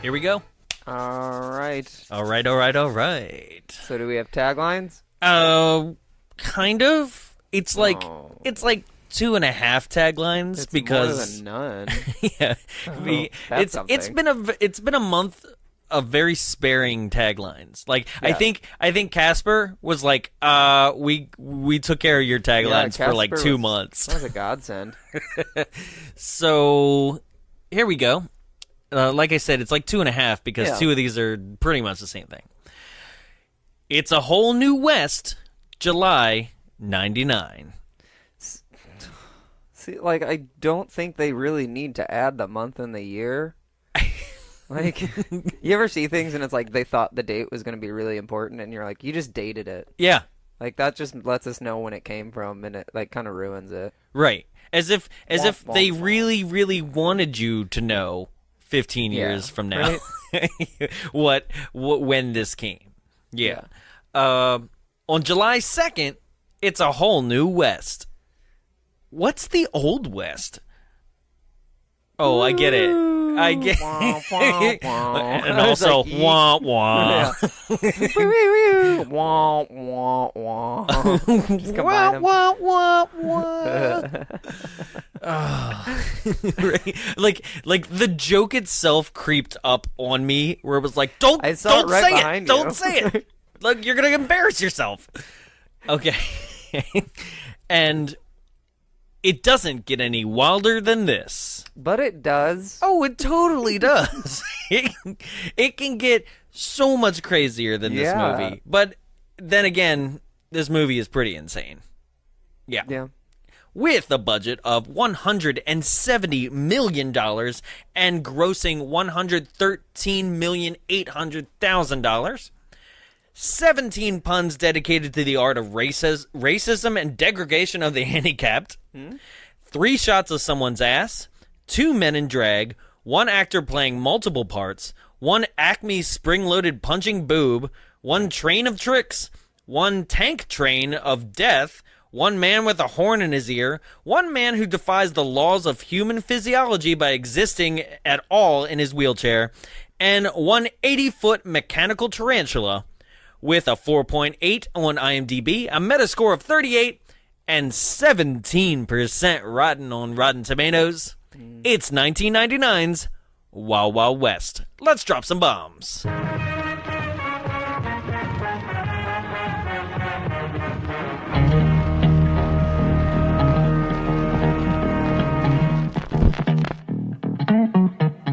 Here we go. All right. All right. So do we have taglines? Kind of. It's like 2.5 taglines It's because more than none. yeah, That's it's been a month of very sparing taglines. Like Yeah. I think Casper was like, we took care of your taglines for like Casper 2 was- months. That was a godsend. So here we go. Like I said, it's like 2.5 because Yeah. 2 of these are pretty much the same thing. It's a Whole New West, July '99. See, like, I don't think they really need to add the month and the year. Like, you ever see things and it's like they thought the date was going to be really important and you're like, you just dated it. Yeah, Like, that just lets us know when it came from and it, like, kind of ruins it. right. As if Womp, they womp. really, really wanted you to know 15 years from now when this came. Yeah. On July 2nd, it's a Whole New West. What's the Old West? Oh, I get it. I get Wah, wah, wah. and I was also like, wah wah. Wah, wah, wah. Just combine 'em. Wah wah wah. Right? Like the joke itself creeped up on me where it was like, don't I saw it right say behind it. you. Don't say it. Look, you're gonna embarrass yourself. Okay. And it doesn't get any wilder than this. But it does. Oh, it totally does. It can get so much crazier than this Yeah. movie. But then again, this movie is pretty insane. Yeah. Yeah. With a budget of $170 million and grossing $113,800,000. 17 puns dedicated to the art of racism and degradation of the handicapped. 3 shots of someone's ass. 2 men in drag. 1 actor playing multiple parts. 1 Acme spring-loaded punching boob. 1 train of tricks. 1 tank train of death. 1 man with a horn in his ear. 1 man who defies the laws of human physiology by existing at all in his wheelchair. And 1 80-foot mechanical tarantula. With a 4.8 on IMDb, a Metascore of 38, and 17% rotten on Rotten Tomatoes, it's 1999's Wild Wild West. Let's drop some bombs.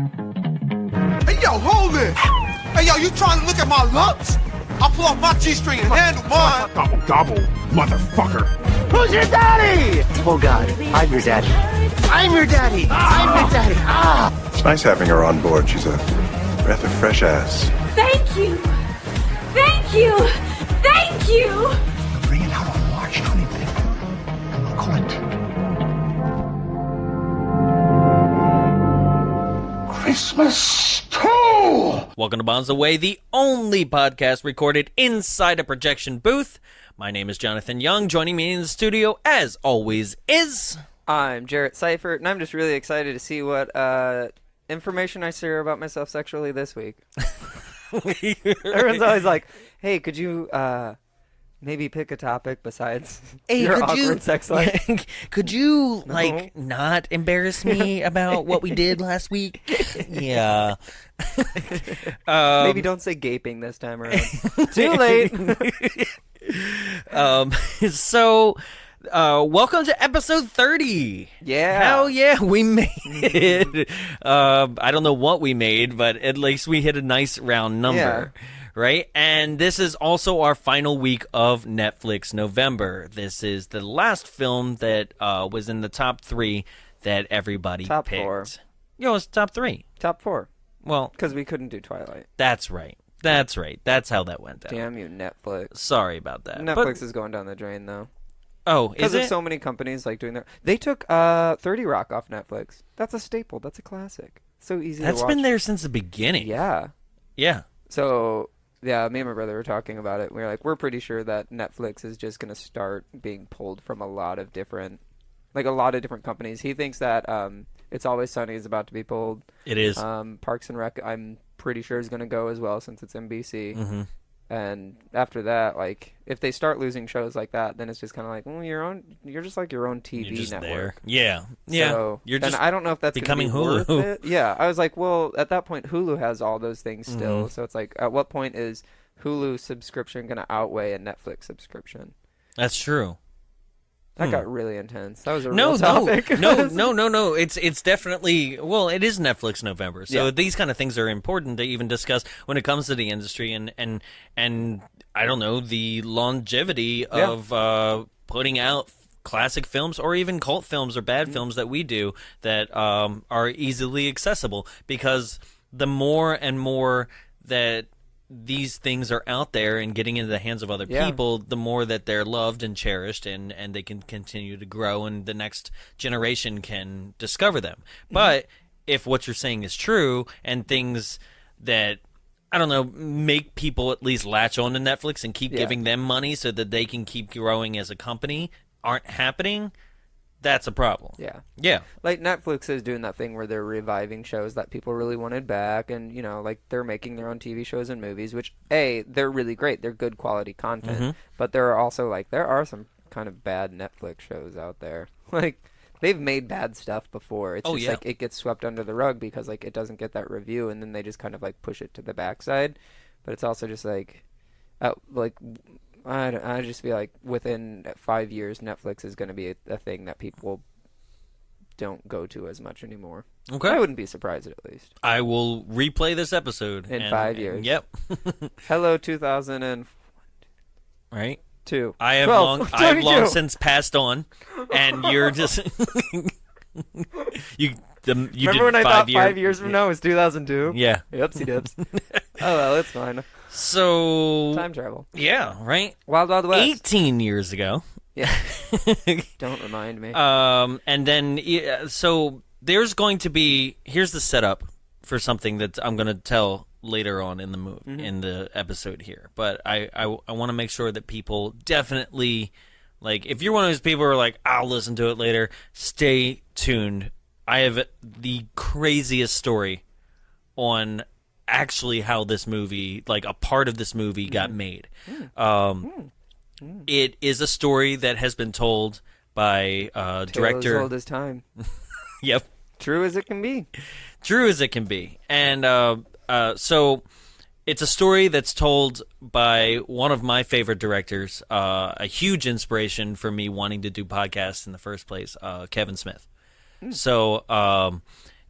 Hey, yo, hold it! Hey, yo, you trying to look at my lumps? I'll pull off my G-string and handle mine. Gobble, gobble, motherfucker. Who's your daddy? Oh, God, I'm your daddy. I'm your daddy. I'm your daddy. Ah! It's nice having her on board. She's a breath of fresh ass. Thank you! Thank you! Thank you! Bring it out on March 25th. And we'll call it Christmas 2! Welcome to Bombs Away, the only podcast recorded inside a projection booth. My name is Jonathan Young. Joining me in the studio, as always, is... I'm Jarrett Seifert, and I'm just really excited to see what information I share about myself sexually this week. Everyone's always like, hey, could you maybe pick a topic besides your awkward sex life? Could you, not embarrass me about what we did last week? Yeah. Maybe don't say gaping this time around. Too late. So, welcome to episode 30. Yeah. Hell yeah, we made it. I don't know what we made, but at least we hit a nice round number. Yeah. Right? And this is also our final week of Netflix November. This is the last film that was in the top 3 that everybody Top picked. 4. Yo, it's top 3. Top 4. Well, Because we couldn't do Twilight. that's right. That's right. That's how that went down. Damn you, Netflix. Sorry about that. Netflix is going down the drain, though. Oh, is Because of it? so many companies like doing their... They took 30 Rock off Netflix. That's a staple. That's a classic. So easy That's to watch. been there since the beginning. Yeah. Yeah. So, yeah, me and my brother were talking about it. We were like, we're pretty sure that Netflix is just going to start being pulled from a lot of different companies. He thinks that It's Always Sunny is about to be pulled. It is. Parks and Rec, I'm pretty sure is going to go as well since it's NBC. Mm-hmm. And after that, like, if they start losing shows like that, then it's just kind of like, well, you're just like your own TV You're just network. there. Yeah. Yeah. So, You're just and I don't know if that's becoming gonna be Hulu. worth it. Yeah, I was like, well, at that point, Hulu has all those things still. Mm-hmm. So it's like, at what point is Hulu subscription going to outweigh a Netflix subscription? That's true. That got really intense. That was a No, real topic. no. It's definitely, well, it is Netflix November, so Yeah. these kind of things are important to even discuss when it comes to the industry and I don't know, the longevity of putting out classic films or even cult films or bad films that we do that are easily accessible, because the more and more that these things are out there and getting into the hands of other people, the more that they're loved and cherished, and they can continue to grow and the next generation can discover them. But if what you're saying is true and things that, I don't know, make people at least latch on to Netflix and keep giving them money so that they can keep growing as a company aren't happening, that's a problem. Yeah. Yeah. Like, Netflix is doing that thing where they're reviving shows that people really wanted back, and, you know, like, they're making their own TV shows and movies, which, they're really great. They're good quality content. But there are also, like, there are some kind of bad Netflix shows out there. Like, they've made bad stuff before. It's just, like, it gets swept under the rug because, like, it doesn't get that review, and then they just kind of, like, push it to the backside. But it's also just, like, I just feel like within 5 years, Netflix is going to be a thing that people don't go to as much anymore. Okay. I wouldn't be surprised at least. I will replay this episode. In 5 years. Yep. Hello, 2002. Right? I I have long since passed on, and you're just... you Remember did when I thought 5 years from now was 2002? Yeah. Yepsy dips. Oh, well, it's fine. So... Time travel. Yeah, right? Wild Wild West. 18 years ago. Yeah. Don't remind me. And then, so there's going to be, here's the setup for something that I'm going to tell later on in the movie, in the episode here. But I want to make sure that people definitely, like, if you're one of those people who are like, I'll listen to it later, stay tuned. I have the craziest story on actually how this movie, like a part of this movie, got made. It is a story that has been told by director. As old as time. Yep. True as it can be. True as it can be. And so it's a story that's told by one of my favorite directors, a huge inspiration for me wanting to do podcasts in the first place, Kevin Smith. So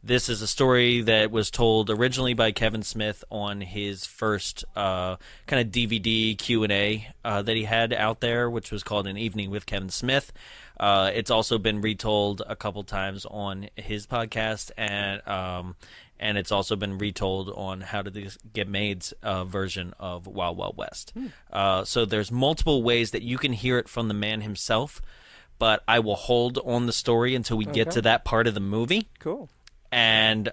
this is a story that was told originally by Kevin Smith on his first kind of DVD Q&A that he had out there, which was called An Evening with Kevin Smith. It's also been retold a couple times on his podcast, and it's also been retold on How Did This Get Made's version of Wild Wild West. So there's multiple ways that you can hear it from the man himself, but I will hold on the story until we get to that part of the movie. Cool. And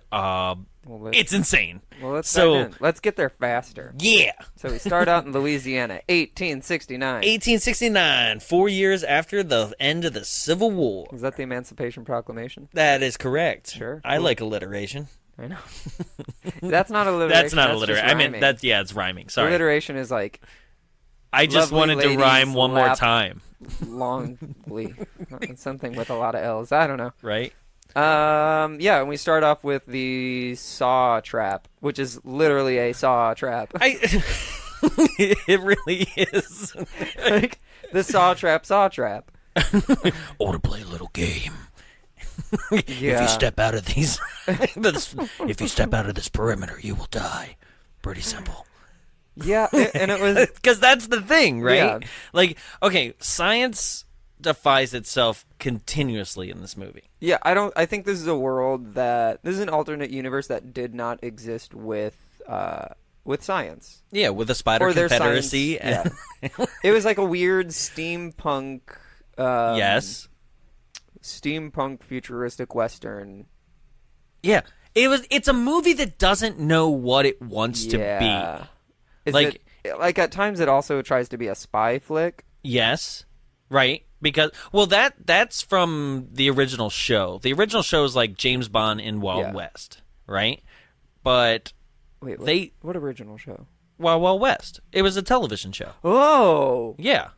it's insane. Well, let's get there faster. Yeah. So we start out in Louisiana, 1869. 1869, 4 years after the end of the Civil War. Is that the Emancipation Proclamation? That is correct. Sure. I like alliteration. I know. That's not alliteration. That's not alliteration. I mean, it's rhyming. Sorry. Alliteration is like... I just wanted to rhyme one more time. Longly. Something with a lot of L's. I don't know. Right? Yeah, and we start off with the saw trap, which is literally a saw trap. It really is. Like, the saw trap. Or to play a little game. Yeah. If you step out of these, if you step out of this perimeter, you will die. Pretty simple. Yeah, and it was... Because that's the thing, right? Yeah. Like, okay, science defies itself continuously in this movie. Yeah, I think this is a world this is an alternate universe that did not exist with science. Yeah, with the Spider Or their Confederacy. science, It was like a weird steampunk... yes. Steampunk futuristic Western. Yeah. It's a movie that doesn't know what it wants to be. Like at times it also tries to be a spy flick. Yes. Right. Because, well, that's from the original show. The original show is like James Bond in Wild West, right? But Wait, what original show? Wild Wild West. It was a television show. Oh, Yeah.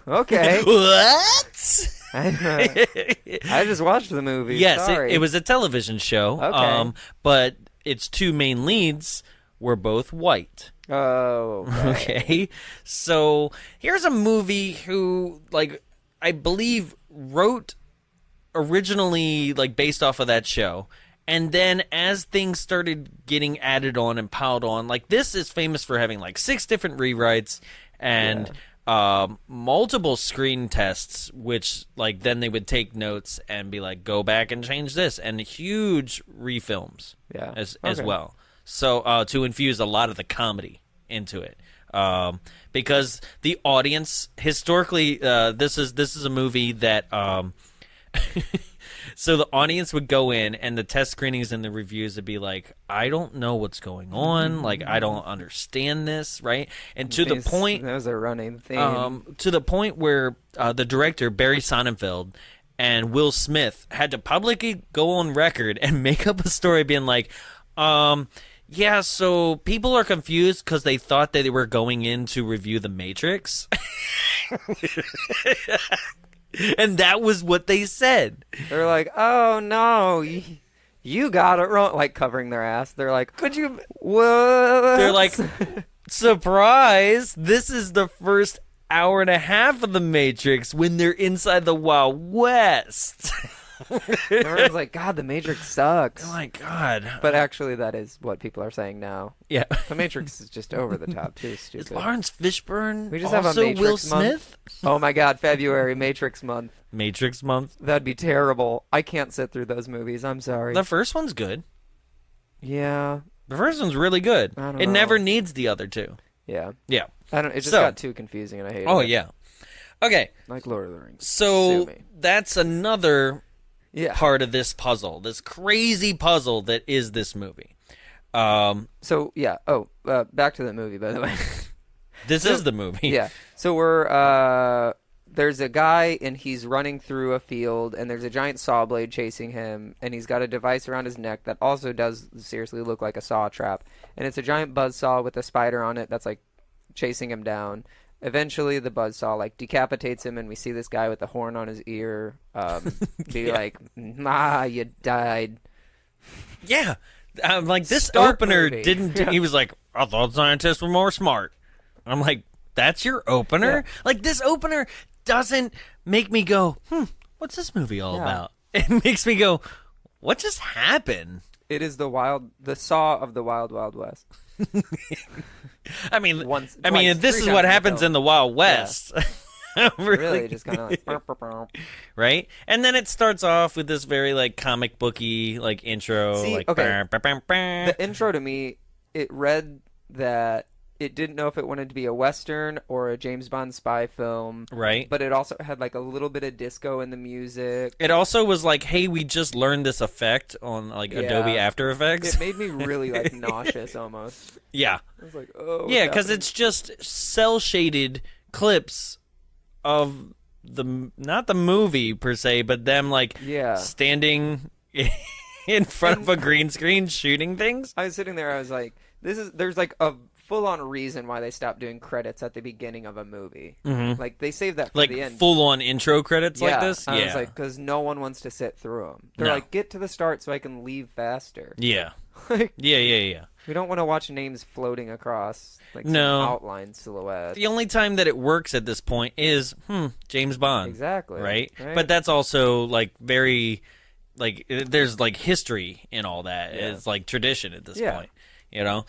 okay. What? I just watched the movie. Yes, Sorry. it was a television show. Okay. But its two main leads were both white. Oh, Okay. So here's a movie who, like, I believe wrote originally, like, based off of that show. And then as things started getting added on and piled on, like, this is famous for having, like, 6 different rewrites and multiple screen tests, which, like, then they would take notes and be like, go back and change this, and huge refilms as well. So to infuse a lot of the comedy into it. Because the audience, historically, this is a movie that... So the audience would go in, and the test screenings and the reviews would be like, I don't know what's going on. Like, I don't understand this, right? And to the point... That was a running theme. to the point where the director, Barry Sonnenfeld, and Will Smith had to publicly go on record and make up a story being like, yeah, so people are confused because they thought that they were going in to review The Matrix. And that was what they said. They're like, oh, no, you got it wrong. Like, covering their ass. They're like, could you... What? They're like, surprise, this is the first hour and a half of The Matrix when they're inside the Wild West. Everyone's like, God, The Matrix sucks. Oh, my God. But actually, that is what people are saying now. Yeah. The Matrix is just over the top, too. Stupid. Is Lawrence Fishburne We just also have a Matrix Will month. Smith? Oh, my God, February, Matrix month. Matrix month. That'd be terrible. I can't sit through those movies. I'm sorry. The first one's good. Yeah. The first one's really good. I don't It know. never needs the other two. Yeah. Yeah. It just So- got too confusing, and I hated it. Oh, yeah. Okay. Like Lord of the Rings. So Sue me. that's another Yeah. part of this puzzle, this crazy puzzle that is this movie. So, yeah. Oh, back to the movie, by the way. This is the movie. Yeah. So we're there's a guy and he's running through a field and there's a giant saw blade chasing him and he's got a device around his neck that also does seriously look like a saw trap. And it's a giant buzzsaw with a spider on it that's like chasing him down. Eventually the buzzsaw like decapitates him and we see this guy with a horn on his ear be like, "Ah, you died." Yeah. Like, this Start opener movie. didn't... Yeah. He was like, I thought scientists were more smart. I'm like, that's your opener? Yeah. Like, this opener doesn't make me go, what's this movie all Yeah. about? It makes me go, what just happened? It is the saw of the Wild Wild West. I mean, Once- I mean, twice, this three is what times in the happens film. in the Wild West. Really, just kind of like Right? And then it starts off with this very, like, comic booky, like, intro. See, like, okay. bah, bah, bah, bah. The intro to me, it read that it didn't know if it wanted to be a Western or a James Bond spy film. Right. But it also had like a little bit of disco in the music. It also was like, hey, we just learned this effect on, like, Yeah. Adobe After Effects. It made me really like nauseous almost. Yeah. I was like, oh. Yeah, what's because happening? it's just cel-shaded clips of not the movie per se, but them, like, Yeah. standing in front of a green screen shooting things. I was sitting there, I was like, there's like a full-on reason why they stopped doing credits at the beginning of a movie. Mhm. Like, they saved that for Like, the end. full-on intro credits like this? I Yeah. was like, because no one wants to sit through them. They're No. like, get to the start so I can leave faster. Yeah. Like, Yeah. we don't want to watch names floating across like some No. outline silhouette. The only time that it works at this point is, James Bond. Exactly. Right? But that's also, like, very, like, there's, like, history in all that. Yeah. It's, like, tradition at this Yeah. point, you know?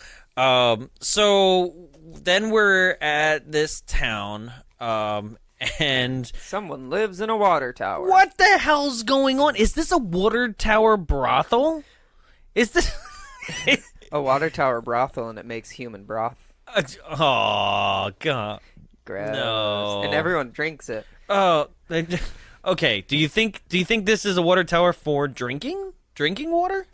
So then we're at this town, and Someone lives in a water tower. what the hell's going on? Is this a water tower brothel? Is this... A water tower brothel, and it makes human broth. Oh, God. Gross. No. And everyone drinks it. Oh, okay. Do you think this is a water tower for drinking? Drinking water?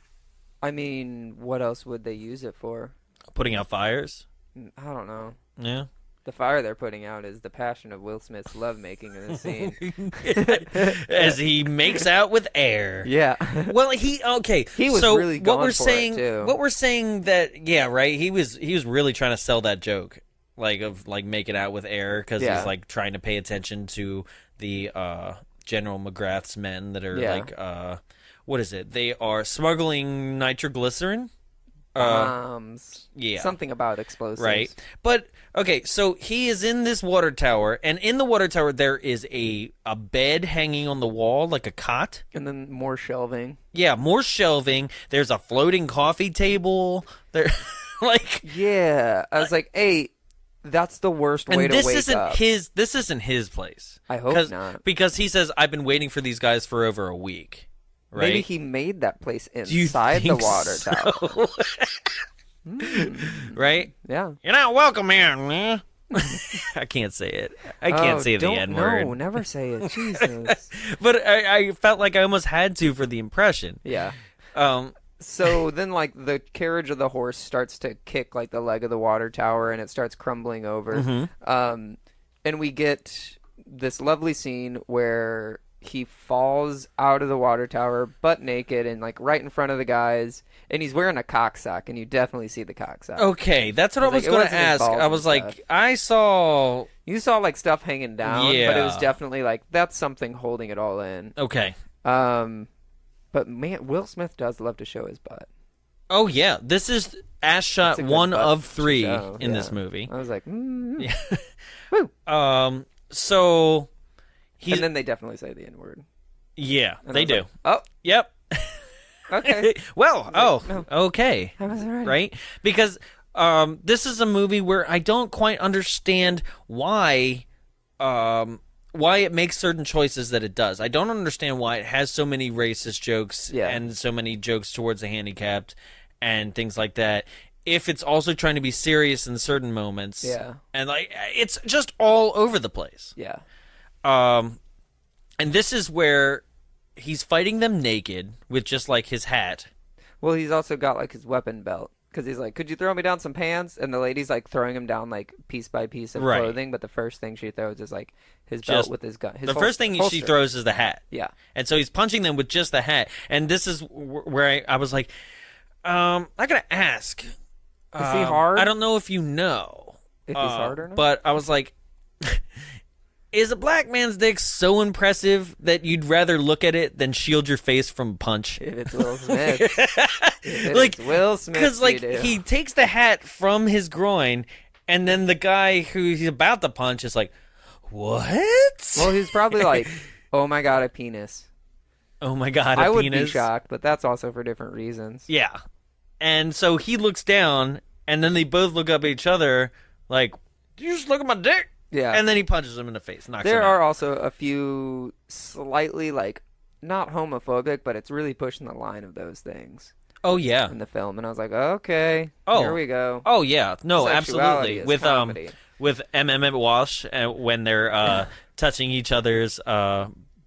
I mean, what else would they use it for? Putting out fires? I don't know. Yeah. The fire they're putting out is the passion of Will Smith's lovemaking in this scene. As he makes out with air. Yeah. Well, he was so really what going we're for it, saying, too. what we're saying that right. He was really trying to sell that joke, of making out with air because Yeah. he's trying to pay attention to the General McGrath's men that are what is it? They are smuggling nitroglycerin. Bombs. Yeah. Something about explosives. Right. But, okay, so he is in this water tower, and in the water tower there is a bed hanging on the wall, like a cot. And then more shelving. Yeah, more shelving. There's a floating coffee table. There, Yeah. I was like, hey, that's the worst way and to this wake isn't up. this isn't his place. I hope not. Because he says, I've been waiting for these guys for over a week. Right? Maybe he made that place you inside the think water so? tower. Right? Yeah. You're not welcome here, man. I can't say it. I can't say the N-word. No, never say it. Jesus. But I felt like I almost had to for the impression. Yeah. Um, So then, the carriage of the horse starts to kick, the leg of the water tower, and it starts crumbling over. Mm-hmm. And we get this lovely scene where he falls out of the water tower butt naked and, right in front of the guys, and he's wearing a cocksock, and you definitely see the cocksock. Okay, that's what I was it going to wasn't his ask. balls I and was stuff. like, I saw... You saw, stuff hanging down, but it was Yeah. definitely, that's something holding it all in. Okay. But, man, Will Smith does love to show his butt. Oh, yeah. This is ass shot It's a good 1 butt of to 3 show, in yeah. this movie. I was like, Yeah. Woo. So... And then they definitely say the N-word. Yeah, And they I was do. like, oh, Yep. okay. Well, no. okay. I was already. Right? Because this is a movie where I don't quite understand why it makes certain choices that it does. I don't understand why it has so many racist jokes and so many jokes towards the handicapped and things like that. If it's also trying to be serious in certain moments. Yeah. And it's just all over the place. Yeah. And this is where he's fighting them naked with just his hat. Well, he's also got his weapon belt because he's like, "Could you throw me down some pants?" And the lady's throwing him down piece by piece of Right. clothing, but the first thing she throws is his Just- belt with his gun. The first thing she holster. throws is the hat. Yeah. And so he's punching them with just the hat. And this is where I was like, I gotta ask. Is he hard? I don't know if you know. If he's hard or not? But I was like, is a black man's dick so impressive that you'd rather look at it than shield your face from punch? If it's Will Smith. It's Will Smith. Because he takes the hat from his groin, and then the guy who he's about to punch is like, what? Well, he's probably like, "Oh my god, a penis." Oh my god, a I would penis. be shocked, but that's also for different reasons. Yeah. And so he looks down, and then they both look up at each other like, did you just look at my dick? Yeah. And then he punches him in the face. Knocks There him are out. also a few slightly not homophobic, but it's really pushing the line of those things Oh, yeah. in the film. And I was like, okay, Oh. here we go. Oh, yeah. No, Sexuality absolutely. is comedy. With Emmett Walsh, when they're touching each other's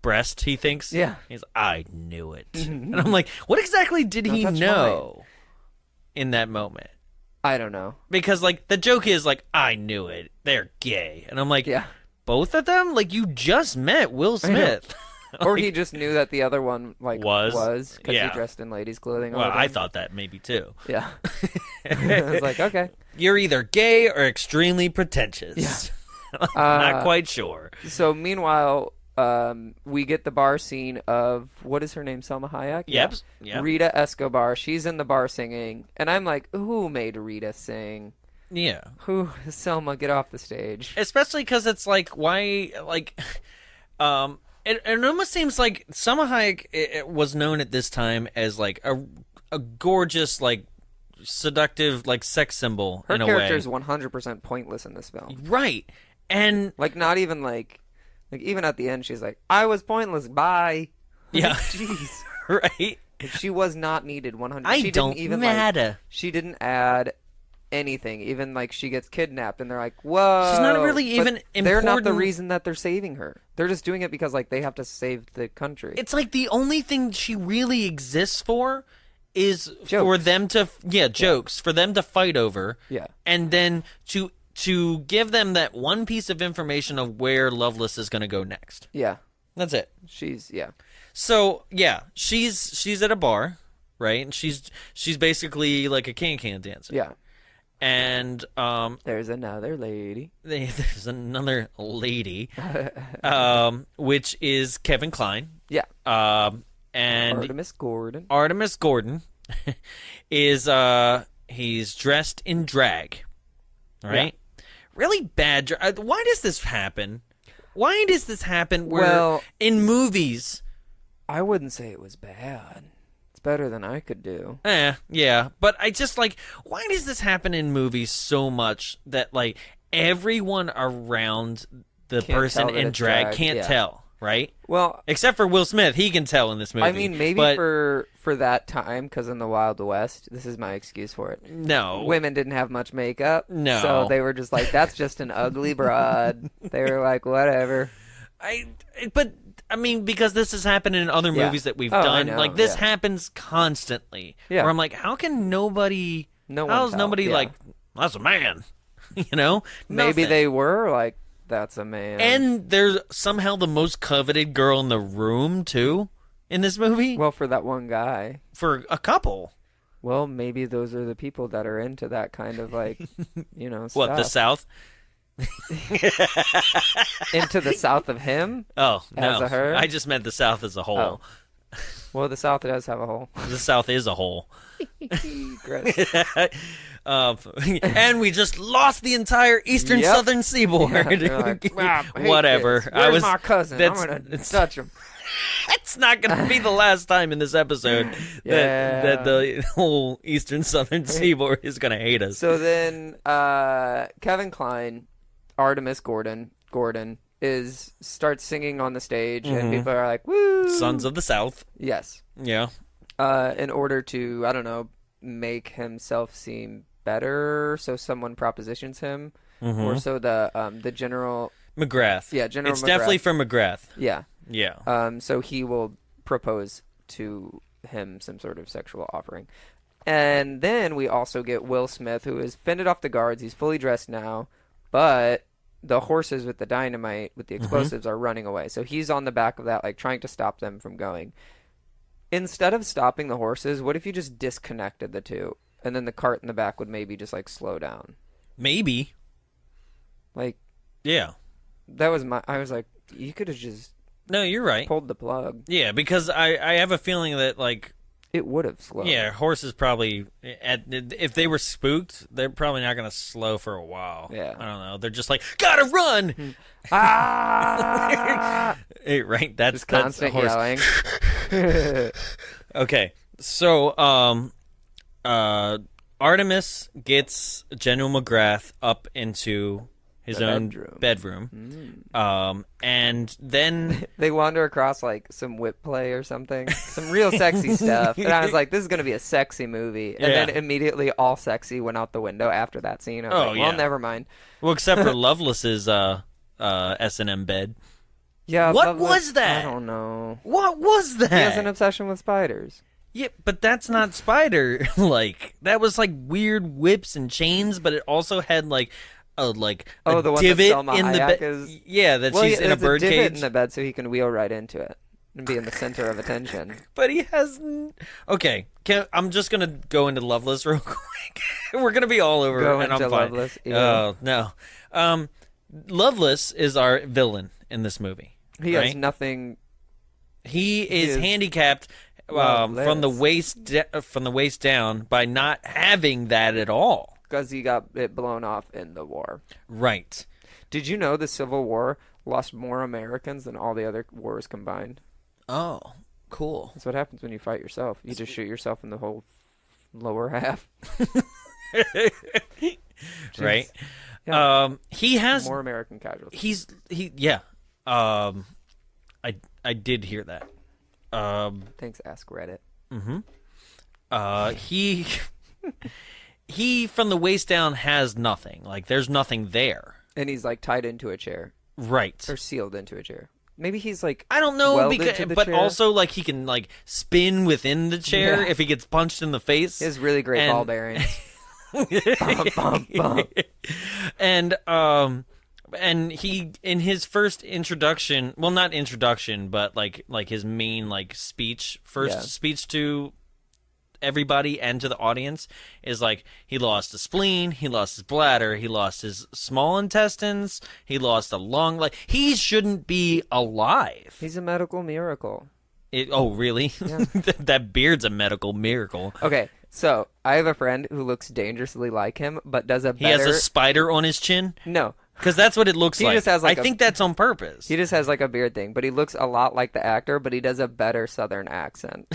breast, he thinks. Yeah. He's, I knew it. And I'm like, what exactly did he touch know in that moment? I don't know. Because, the joke is, I knew it. They're gay. And I'm like, Yeah. both of them? You just met Will Smith. Or he just knew that the other one was because Yeah. he dressed in ladies' clothing. all Well, the I time. thought that maybe too. Yeah. I was like, okay. You're either gay or extremely pretentious. Yeah. Not quite sure. So meanwhile, we get the bar scene of, what is her name, Salma Hayek? Yep. Yeah. Yep. Rita Escobar. She's in the bar singing, and I'm like, who made Rita sing? Yeah. Who? Selma, get off the stage. Especially because it's why, it almost seems like Salma Hayek it was known at this time as a gorgeous, seductive, sex symbol Her in a character way. is 100% pointless in this film. Right. And Not even even at the end, she's like, I was pointless, bye. yeah, Jeez. right. She was not needed 100%. I She don't didn't even, matter. she didn't add anything. Even she gets kidnapped and they're like, whoa. She's not really But even They're not the important. reason that they're saving her. They're just doing it because they have to save the country. It's the only thing she really exists for is Jokes. for them to jokes for them to fight over. Yeah. And then to to give them that one piece of information of where Loveless is going to go next. Yeah. That's it. Yeah. So yeah, she's at a bar, right? And she's basically like a can dancer. Yeah. And there's another lady. There's another lady, which is Kevin Kline. Yeah. And Artemis Gordon is he's dressed in drag, right? Yeah. Really bad. Why does this happen? Why does this happen? Where in movies, I wouldn't say it was bad. It's better than I could do. Yeah, but I just like, why does this happen in movies so much that like everyone around the person in drag can't tell, right? Well, except for Will Smith, he can tell in this movie. I mean, maybe for that time, because in the Wild West, this is my excuse for it. No, women didn't have much makeup. No, so they were just like, that's just an ugly broad. They were like, whatever. But I mean, because this has happened in other movies that we've done. Like this happens constantly. Yeah. Where I'm like, how can nobody? How's nobody like? That's a man. You know? Maybe they were like, that's a man. And there's somehow the most coveted girl in the room too in this movie. Well, for that one guy. For a couple. Well, maybe those are the people that are into that kind of like, stuff. What, the South? Into the South of him? Oh, no. As a her? I just meant the South as a whole. Oh. Well, the South does have a hole. The South is a hole. Gross. And we just lost the entire eastern southern seaboard. Like, wow, whatever. Where's my cousin? I'm gonna touch him. That's not going to be the last time in this episode that the whole eastern southern seaboard is going to hate us. So then Kevin Kline, Artemis Gordon starts singing on the stage, and people are like, woo! Sons of the South. Yes. Yeah. In order to, I don't know, make himself seem better, so someone propositions him, or so the General McGrath. Yeah, General It's McGrath. definitely from McGrath. Yeah. Yeah. So he will propose to him some sort of sexual offering. And then we also get Will Smith, who is fended off the guards. He's fully dressed now, but the horses with the dynamite, with the explosives, are running away. So he's on the back of that, like trying to stop them from going. Instead of stopping the horses, what if you just disconnected the two? And then the cart in the back would maybe just like slow down. Maybe. Like. Yeah. That was I was like, you could have just. No, you're right. Pulled the plug. Yeah, because I have a feeling that like. It would have slowed. Yeah, horses probably, if they were spooked, they're probably not going to slow for a while. Yeah. I don't know. They're just like, gotta run! Right? That's constant yelling. Okay. So, Artemis gets General McGrath up into his own bedroom. And then they wander across like some whip play or something, some real sexy stuff. And I was like, this is going to be a sexy movie. And then immediately all sexy went out the window after that scene. I was like, well, never mind. Well, except for Loveless's S&M bed. Yeah. What was that? I don't know. What was that? He has an obsession with spiders. Yeah, but that's not spider. Like, that was like weird whips and chains, but it also had like a the one divot that Salma in the bed. is... Yeah, that she's in a bird divot cage in the bed so he can wheel right into it and be in the center of attention. But he has. Okay, I'm just gonna go into Loveless real quick. We're gonna be all over, Go and into I'm fine. Loveless. Oh no, Loveless is our villain in this movie. He has nothing. He is handicapped from the waist down by not having that at all. Because he got it blown off in the war. Right. Did you know the Civil War lost more Americans than all the other wars combined? Oh, cool. That's what happens when you fight yourself. You just shoot yourself in the whole lower half. Right. Yeah. He has more American casualties. I did hear that. Thanks, Ask Reddit. He from the waist down has nothing. Like, there's nothing there. And he's like tied into a chair. Right. Or sealed into a chair. Maybe he's like I don't know, but chair. also like he can like spin within the chair if he gets punched in the face. He has really great ball bearings. Bum, bum, bum. And he, in his first introduction, well, not introduction, but like his main like speech to everybody and to the audience is like, he lost a spleen, he lost his bladder, he lost his small intestines, he lost a lung. Like, he shouldn't be alive. He's a medical miracle. Oh, really? Yeah. That beard's a medical miracle. Okay, so I have a friend who looks dangerously like him, but does a better... He has a spider on his chin? No. Because that's what it looks He like. just has, like, I think that's on purpose. He just has like a beard thing, but he looks a lot like the actor, but he does a better Southern accent.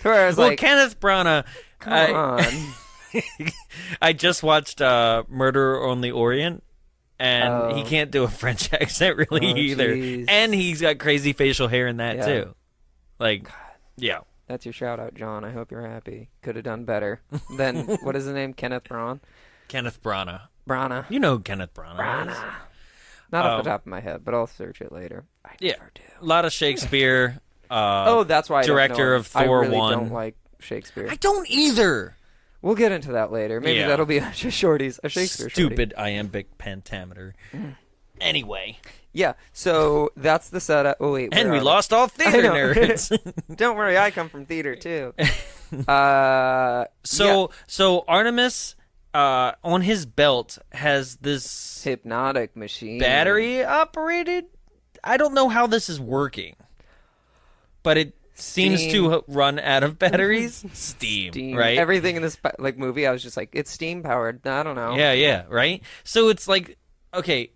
Whereas, well, like, Kenneth Branagh... come on. I just watched Murder on the Orient, and he can't do a French accent really either. Geez. And he's got crazy facial hair in that Yeah. too. Like, yeah. That's your shout out, John. I hope you're happy. Could have done better than, what is his name? Kenneth Branagh? Kenneth Branagh. Branagh. You know who Kenneth Branagh is. Not off the top of my head, but I'll search it later. I never do. A lot of Shakespeare. Oh, that's why I director don't know. of Thor I really 1. don't like Shakespeare. I don't either. We'll get into that later. Maybe Yeah. that'll be a Shakespeare shorty. Stupid iambic pentameter. Anyway. Yeah, so that's the setup. Oh, wait. And where we are lost all theater know. nerds. Don't worry, I come from theater, too. So Artemis, on his belt, has this Hypnotic machine. battery operated. I don't know how this is working, but it seems to run out of batteries. Steam, right? Everything in this movie, I was just like, it's steam powered. I don't know. Yeah, right. So it's like, okay,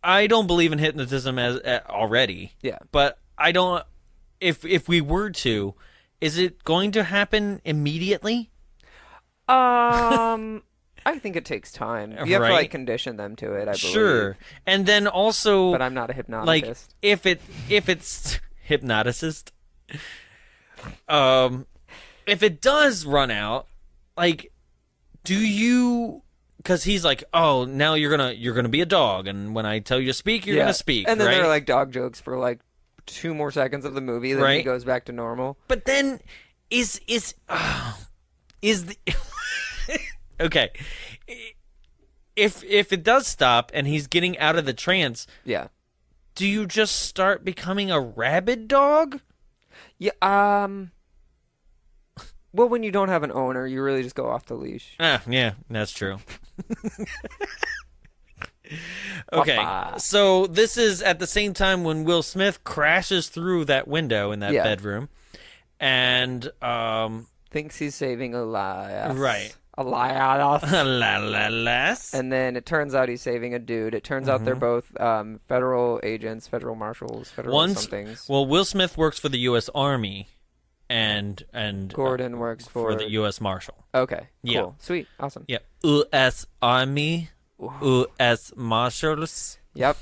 I don't believe in hypnotism as already. Yeah. But I don't. If we were to, is it going to happen immediately? I think it takes time. You have to like condition them to it. I believe. Sure, and then also, but I'm not a hypnotist. Like if it's hypnoticist, if it does run out, like, do you? Because he's like, oh, now you're gonna be a dog, and when I tell you to speak, you're gonna speak. And then right? there are like dog jokes for like 2 more seconds of the movie, then he goes back to normal. But then is the okay? If it does stop and he's getting out of the trance, yeah, do you just start becoming a rabid dog? Yeah. Well, when you don't have an owner, you really just go off the leash. Yeah, that's true. Okay, so this is at the same time when Will Smith crashes through that window in that bedroom, and thinks he's saving Elias. Right. Elias. And then it turns out he's saving a dude. It turns out they're both federal agents, federal marshals, federal somethings. Well, Will Smith works for the U.S. Army, and Gordon works for the U.S. Marshal. Okay, cool. Yeah. Sweet, awesome. Yeah, U.S. Army, U.S. Marshals. Yep.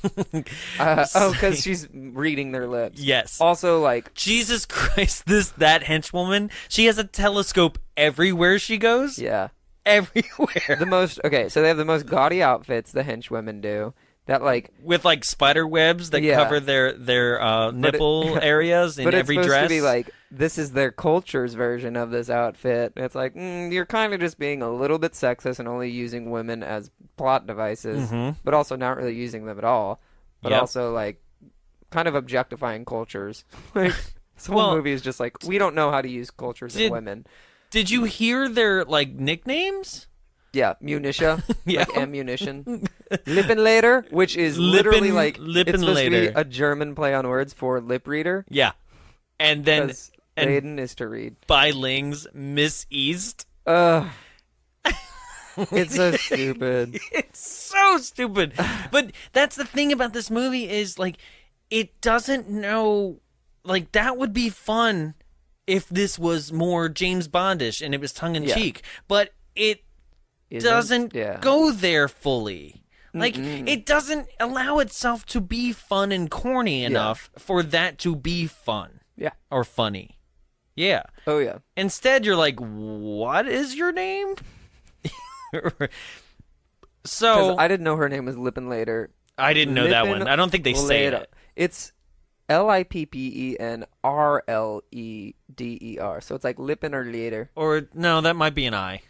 Because she's reading their lips. Yes. Also, like, Jesus Christ, that henchwoman, she has a telescope everywhere she goes. Yeah. Everywhere. So they have the most gaudy outfits, the henchwomen do. That, like, with like spider webs that cover their nipple areas in every dress. But it's supposed to be like, this is their culture's version of this outfit. It's like, you're kind of just being a little bit sexist and only using women as plot devices, but also not really using them at all. But also, like, kind of objectifying cultures. Like, this whole movie is just like, we don't know how to use cultures and women. Did you hear their, like, nicknames? Yeah, Munitia, like ammunition. Lippenlader, which is literally like, it's supposed to be a German play on words for lip reader. Yeah. And then Laden is to read. Bylings, Miss East. It's so stupid. It's so stupid. But that's the thing about this movie is, like, it doesn't know, like, that would be fun if this was more James Bondish and it was tongue-in-cheek. But it doesn't go there fully. Like, it doesn't allow itself to be fun and corny enough for that to be fun. Yeah. Or funny. Yeah. Oh, yeah. Instead, you're like, what is your name? So I didn't know her name was Lippenlader. I didn't know that one. I don't think they say it. It's Lippenrleder. So it's like Lippen or later. Or, no, that might be an I.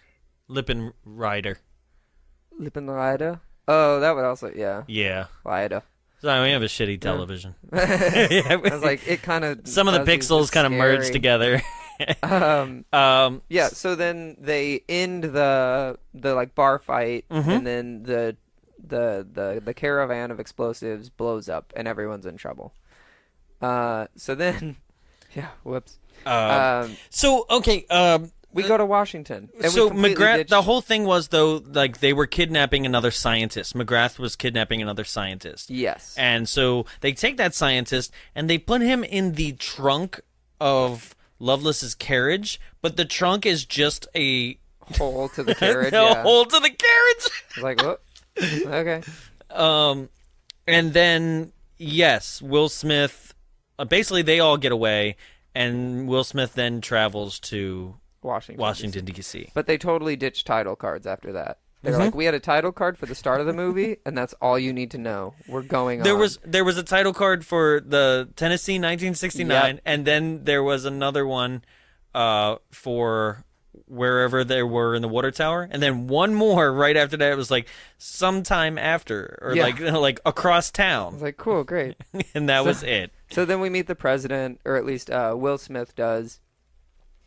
Lippen Rider. Lippen Rider? Oh, that would also, yeah. Yeah. Rider. So we have a shitty television. I was like, it kind of... Some of the pixels kind of merge together. Yeah, so then they end the like bar fight, and then the caravan of explosives blows up, and everyone's in trouble. So then, yeah, whoops. We go to Washington. And so we completely McGrath, the whole thing was, though, like they were kidnapping another scientist. McGrath was kidnapping another scientist. Yes. And so they take that scientist and they put him in the trunk of Loveless's carriage, but the trunk is just a hole to the carriage. hole to the carriage. I was like, what? Okay. And then, yes, Will Smith, basically they all get away, and Will Smith then travels to Washington, D.C. But they totally ditched title cards after that. They're like, we had a title card for the start of the movie, and that's all you need to know. We're going on. There was a title card for the Tennessee 1969, and then there was another one for wherever they were in the water tower, and then one more right after that. It was like sometime after, or like across town. I was like, cool, great. And that was it. So then we meet the president, or at least Will Smith does,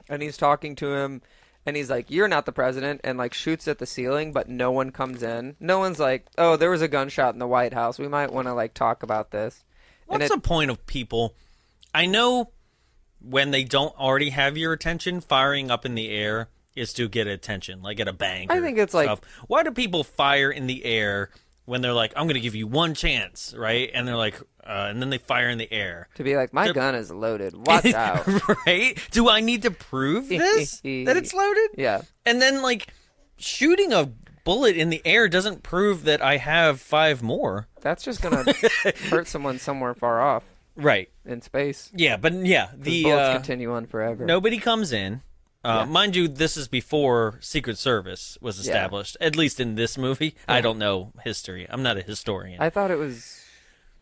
and he's talking to him. And he's like, you're not the president, and like shoots at the ceiling, but no one comes in. No one's like, oh, there was a gunshot in the White House. We might want to like talk about this. What's the point of people? I know when they don't already have your attention, firing up in the air is to get attention, like at a bank. I think it's like, why do people fire in the air when they're like, I'm going to give you one chance, right? And they're like, and then they fire in the air. To be like, my gun is loaded. Watch out. Right? Do I need to prove this? That it's loaded? Yeah. And then, like, shooting a bullet in the air doesn't prove that I have 5 more. That's just going to hurt someone somewhere far off. Right. In space. Yeah, but yeah. The bullets continue on forever. Nobody comes in. Mind you, this is before Secret Service was established, at least in this movie. Yeah. I don't know history. I'm not a historian. I thought it was...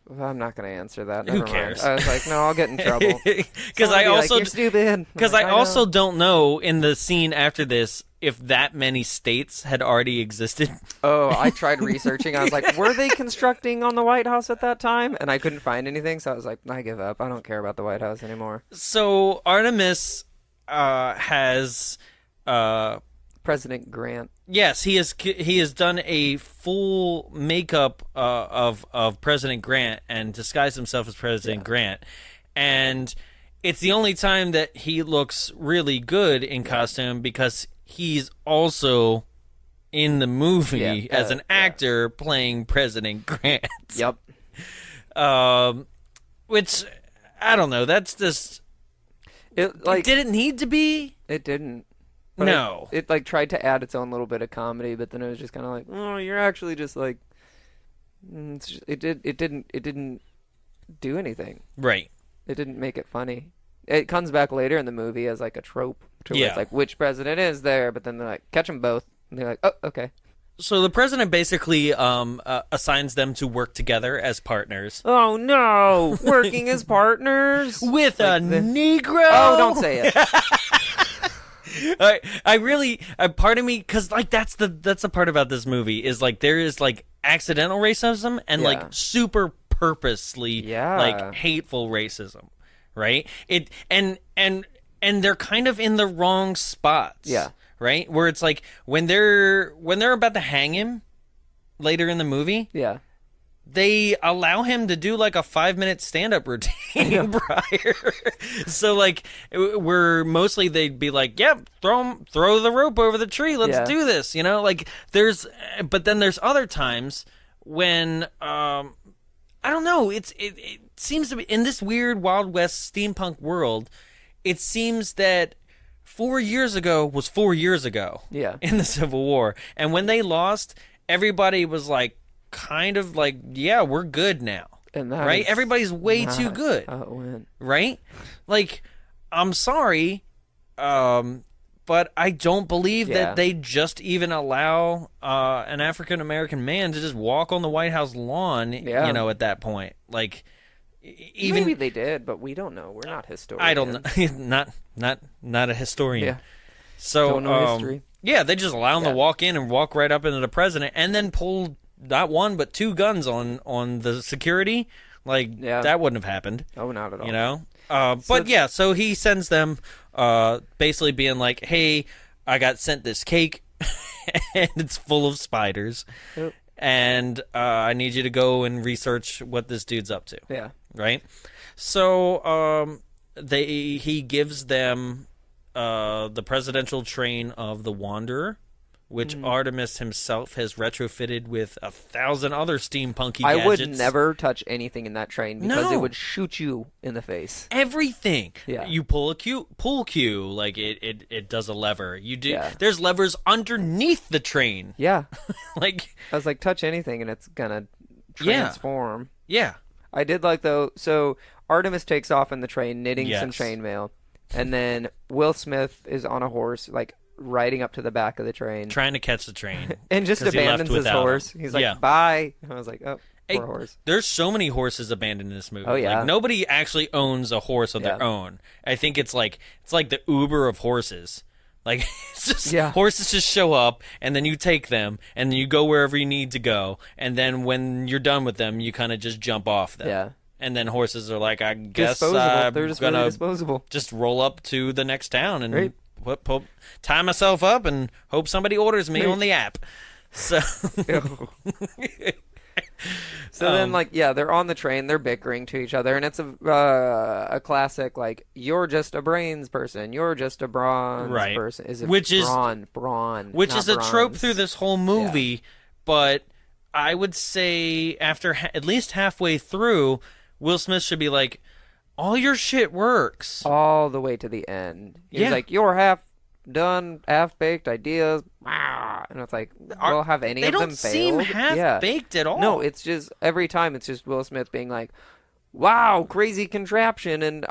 Well, I'm not going to answer that. Never Who cares? Mind. I was like, no, I'll get in trouble. Because I also... Like, you're stupid. Because I also don't know in the scene after this if that many states had already existed. Oh, I tried researching. I was like, were they constructing on the White House at that time? And I couldn't find anything, so I was like, I give up. I don't care about the White House anymore. So Artemis has... President Grant. Yes, he has done a full makeup of President Grant and disguised himself as President Grant, and it's the only time that he looks really good in costume because he's also in the movie as an actor playing President Grant. Yep. Which I don't know. That's just did it need to be? It didn't. But no. It like tried to add its own little bit of comedy, but then it was just kind of like, oh, you're actually just like, it didn't do anything. Right. It didn't make it funny. It comes back later in the movie as like a trope. Where it's like, which president is there? But then they're like, catch them both. And they're like, oh, okay. So the president basically assigns them to work together as partners. Oh, no. Working as partners? With like a Negro? Oh, don't say it. I really, part of me, because like that's the part about this movie is like there is like accidental racism and like super purposely like hateful racism, right? And they're kind of in the wrong spots, right? Where it's like when they're about to hang him later in the movie, they allow him to do like a 5-minute stand-up routine prior. So like we're mostly they'd be like, yep, throw the rope over the tree. Let's do this. You know, like but then there's other times when, I don't know. It seems to be in this weird Wild West steampunk world. It seems that 4 years ago was 4 years ago in the Civil War. And when they lost, everybody was like, kind of like, yeah, we're good now, and right? Everybody's way too good, how it went. Right? Like, I'm sorry, but I don't believe that they just even allow an African American man to just walk on the White House lawn. You know, at that point, like, even maybe they did, but we don't know. We're not historians. I don't know. not a historian. Yeah. So don't know history. Yeah, they just allow him to walk in and walk right up into the president, and then pull not one but two guns on the security. Like that wouldn't have happened. Oh, not at all. You know. So he sends them, basically being like, "Hey, I got sent this cake, and it's full of spiders, and I need you to go and research what this dude's up to." Yeah. Right. So he gives them the presidential train of the Wanderer, which Artemis himself has retrofitted with 1,000 other steampunky gadgets. I would never touch anything in that train because it would shoot you in the face. Everything. Yeah. You pull a pull cue, like it does a lever. You do. Yeah. There's levers underneath the train. Yeah. Like I was like, touch anything and it's gonna transform. Yeah. I did like though. So Artemis takes off in the train, knitting some chainmail, and then Will Smith is on a horse, like riding up to the back of the train, trying to catch the train, and just abandons his horse. He's like, "Bye." And I was like, "Oh, poor horse." There's so many horses abandoned in this movie. Oh yeah, like, nobody actually owns a horse of their own. I think it's like the Uber of horses. Like it's just horses just show up, and then you take them, and then you go wherever you need to go, and then when you're done with them, you kind of just jump off them. Yeah. And then horses are like, I guess they're just gonna really disposable. Just roll up to the next town and tie myself up and hope somebody orders me on the app. So, then they're on the train, they're bickering to each other, and it's a classic like, you're just a brains person, you're just a bronze person. Which is a trope through this whole movie, but I would say after at least halfway through, Will Smith should be like, all your shit works. All the way to the end. He's like, you're half done, half-baked ideas. And it's like, well, have any of them failed? They don't seem half-baked at all. No, it's just, every time it's just Will Smith being like, wow, crazy contraption, and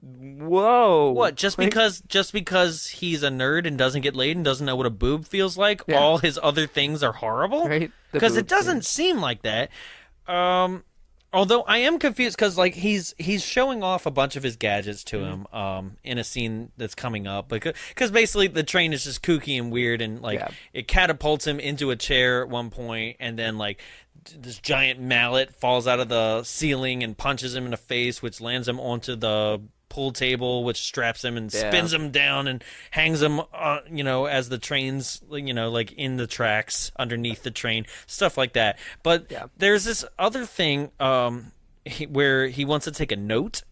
whoa. What, just because he's a nerd and doesn't get laid and doesn't know what a boob feels like, all his other things are horrible? Right? Because it doesn't seem like that. Although I am confused because like he's showing off a bunch of his gadgets to him in a scene that's coming up, because basically the train is just kooky and weird, and like it catapults him into a chair at one point, and then like this giant mallet falls out of the ceiling and punches him in the face, which lands him onto the pool table, which straps him and spins him down and hangs him, as the train's, like in the tracks underneath the train, stuff like that. But there's this other thing where he wants to take a note,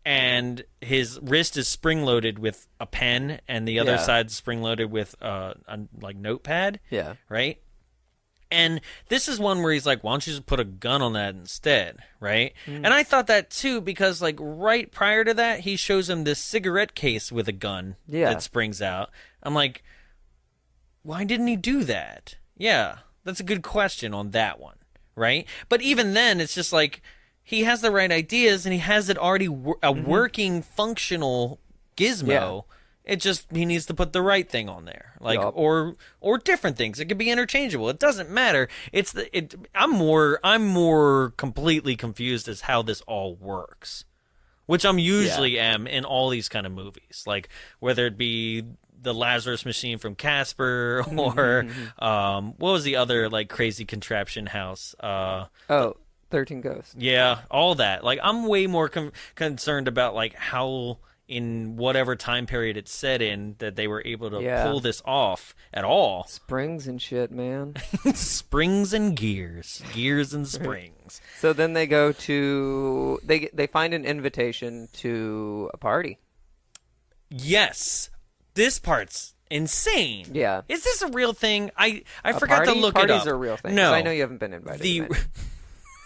and his wrist is spring-loaded with a pen, and the other side's spring-loaded with a notepad. Yeah. Right? And this is one where he's like, why don't you just put a gun on that instead, right? And I thought that too, because like right prior to that, he shows him this cigarette case with a gun that springs out. I'm like, why didn't he do that? Yeah, that's a good question on that one, right? But even then, it's just like, he has the right ideas, and he has it already a working, functional gizmo. Yeah. It just, he needs to put the right thing on there, like or different things. It could be interchangeable. It doesn't matter. I'm more completely confused as how this all works, which I'm usually am in all these kind of movies, like whether it be the Lazarus Machine from Casper or what was the other like crazy contraption house? 13 Ghosts. Yeah, all that. Like I'm way more concerned about like how, in whatever time period it's set in, that they were able to pull this off at all. Springs and shit, man. Springs and gears and springs. So then they go to they find an invitation to a party. Yes, this part's insane. Yeah, is this a real thing? I forgot to look it up. Parties are a real thing. No, I know you haven't been invited.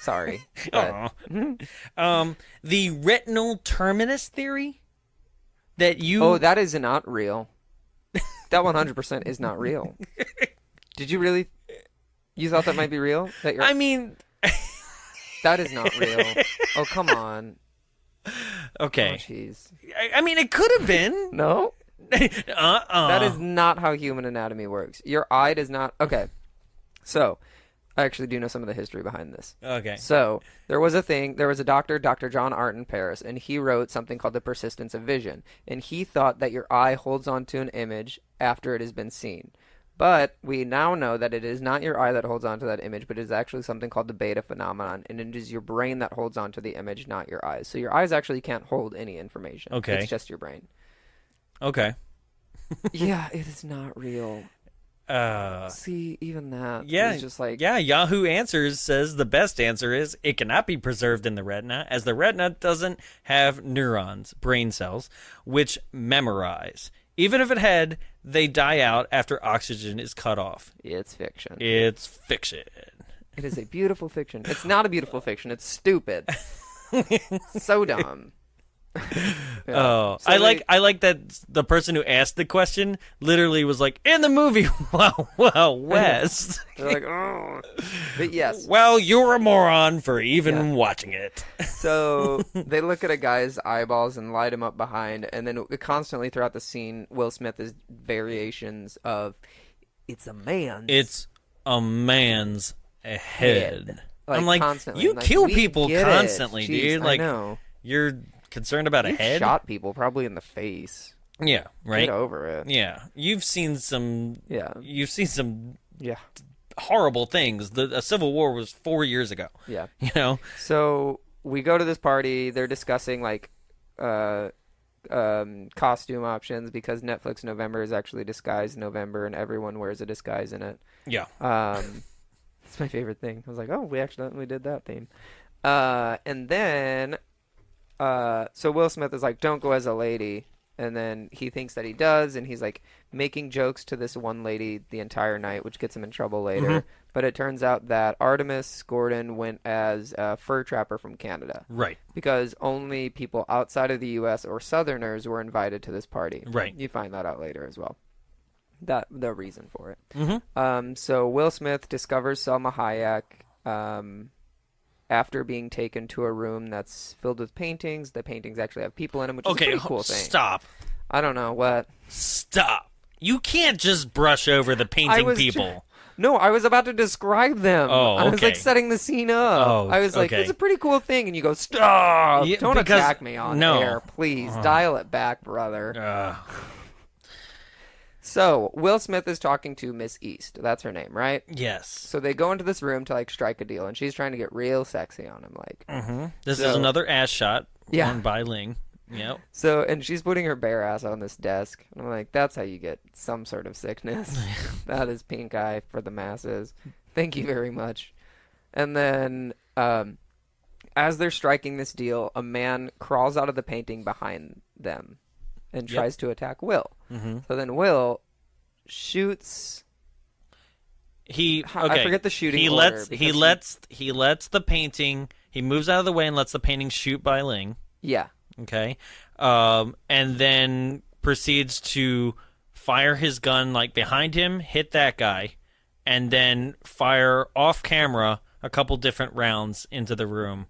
Sorry. The retinal terminus theory. That is not real. That 100% is not real. Did you really? You thought that might be real? I mean, that is not real. Oh, come on. Okay. Oh, jeez. I mean, it could have been. No. That is not how human anatomy works. Your eye does not. Okay. So, I actually do know some of the history behind this. Okay. So there was a doctor, Dr. John Art in Paris, and he wrote something called the persistence of vision. And he thought that your eye holds on to an image after it has been seen. But we now know that it is not your eye that holds on to that image, but it is actually something called the beta phenomenon. And it is your brain that holds on to the image, not your eyes. So your eyes actually can't hold any information. Okay. It's just your brain. Okay. Yeah, it is not real. See, even that is just like... Yeah, Yahoo Answers says the best answer is it cannot be preserved in the retina, as the retina doesn't have neurons, brain cells, which memorize. Even if it had, they die out after oxygen is cut off. It's fiction. It's fiction. It is a beautiful fiction. It's not a beautiful fiction. It's stupid. So dumb. Oh, so I like that the person who asked the question literally was like, in the movie, well, West. They're like, oh. But yes. Well, you're a moron for even watching it. So they look at a guy's eyeballs and light him up behind, and then constantly throughout the scene, Will Smith is variations of, it's a man's head. I'm like, constantly. you like, kill people constantly, Jeez, dude. Like, I know. You're concerned about a head? Shot people probably in the face. Yeah, right. Get over it. Yeah, you've seen some. Yeah, you've seen some. Yeah, horrible things. The Civil War was 4 years ago. Yeah, you know. So we go to this party. They're discussing like costume options because Netflix November is actually disguised November, and everyone wears a disguise in it. Yeah. It's my favorite thing. I was like, oh, we accidentally did that theme. And then. So Will Smith is like, don't go as a lady. And then he thinks that he does. And he's like making jokes to this one lady the entire night, which gets him in trouble later. Mm-hmm. But it turns out that Artemis Gordon went as a fur trapper from Canada. Right. Because only people outside of the U.S. or Southerners were invited to this party. Right. You find that out later as well. The reason for it. Mm-hmm. So Will Smith discovers Salma Hayek, after being taken to a room that's filled with paintings. The paintings actually have people in them, which is a pretty cool thing. Stop. I don't know what. Stop. You can't just brush over the painting people. No, I was about to describe them. Oh, okay. I was like setting the scene up. Oh, I was like, okay. it's a pretty cool thing. And you go, stop. Yeah, don't attack me on air. Please, dial it back, brother. So, Will Smith is talking to Miss East. That's her name, right? Yes. So they go into this room to, like, strike a deal, and she's trying to get real sexy on him, like. Mm-hmm. This is another ass shot on Bai Ling. Yep. So, and she's putting her bare ass on this desk. And I'm like, that's how you get some sort of sickness. That is pink eye for the masses. Thank you very much. And then, as they're striking this deal, a man crawls out of the painting behind them and tries to attack Will. Mm-hmm. So then Will shoots. I forget the shooting order. He lets the painting. He moves out of the way and lets the painting shoot Bai Ling. Yeah. Okay. And then proceeds to fire his gun like behind him, hit that guy, and then fire off camera a couple different rounds into the room.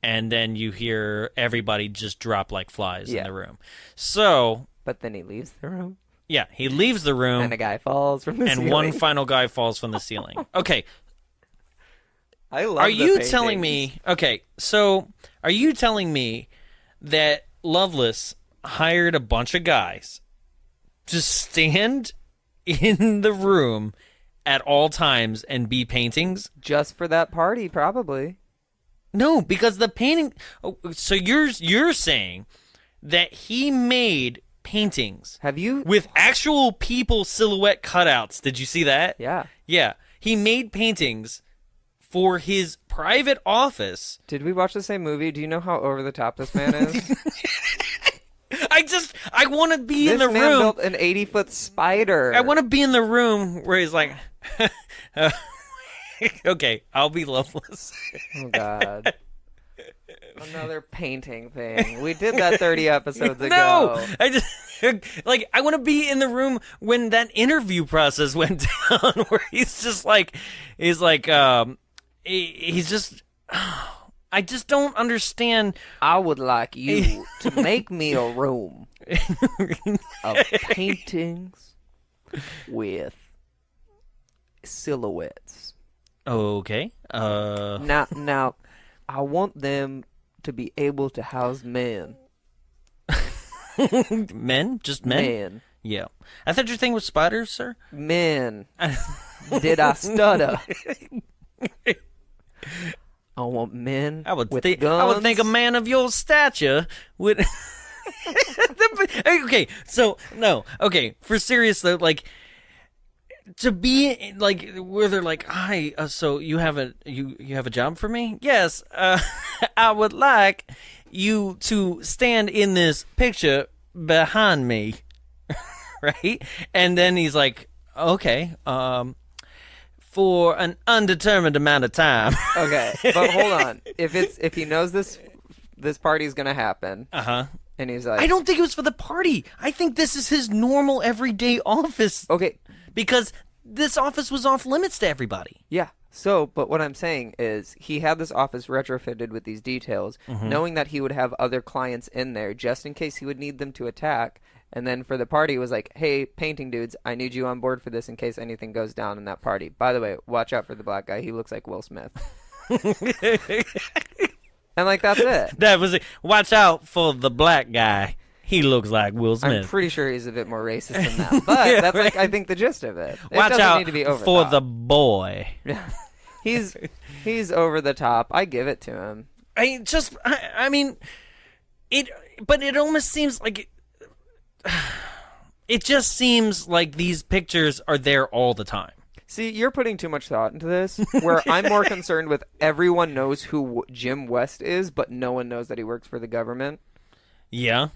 And then you hear everybody just drop like flies in the room. So, but then he leaves the room. Yeah, he leaves the room, and a guy falls from the ceiling. And one final guy falls from the ceiling. Okay. I love. Are you telling me? Okay, so are you telling me that Loveless hired a bunch of guys to stand in the room at all times and be paintings just for that party? Probably. No, because the painting. So you're saying that he made paintings? Have you with actual people silhouette cutouts? Did you see that? Yeah. Yeah. He made paintings for his private office. Did we watch the same movie? Do you know how over the top this man is? I want to be in the room. This man built an 80-foot spider. I want to be in the room where he's like. Okay, I'll be Loveless. Oh, God. Another painting thing. We did that 30 episodes ago. No! I just, I want to be in the room when that interview process went down where he's just like, he's just, I just don't understand. I would like you to make me a room of paintings with silhouettes. Okay. Now, I want them to be able to house men. Men? Just men? Men. Yeah. I thought your thing was spiders, sir. Men. Did I stutter? I want men with guns. I would think a man of your stature would. Okay, so no. Okay, for serious though, like to be like where they're like, "Hi, so you have a job for me?" Yes, I would like you to stand in this picture behind me, right? And then he's like, "Okay, for an undetermined amount of time." Okay, but hold on. If he knows this party's gonna happen, and he's like, I don't think it was for the party. I think this is his normal everyday office. okay, Because this office was off limits to everybody. yeah. So, but what I'm saying is he had this office retrofitted with these details, knowing that he would have other clients in there just in case he would need them to attack. And then for the party, it was like, hey, painting dudes, I need you on board for this in case anything goes down in that party. By the way, watch out for the black guy. He looks like Will Smith. And like, that's it. That was it. Watch out for the black guy. He looks like Will Smith. I'm pretty sure he's a bit more racist than that. But that's like, I think, the gist of it. It Watch doesn't out need to be over for top. the boy. He's over the top. I give it to him. I mean, but it almost seems like it just seems like these pictures are there all the time. See, you're putting too much thought into this, where I'm more concerned with everyone knows who Jim West is, but no one knows that he works for the government. Yeah.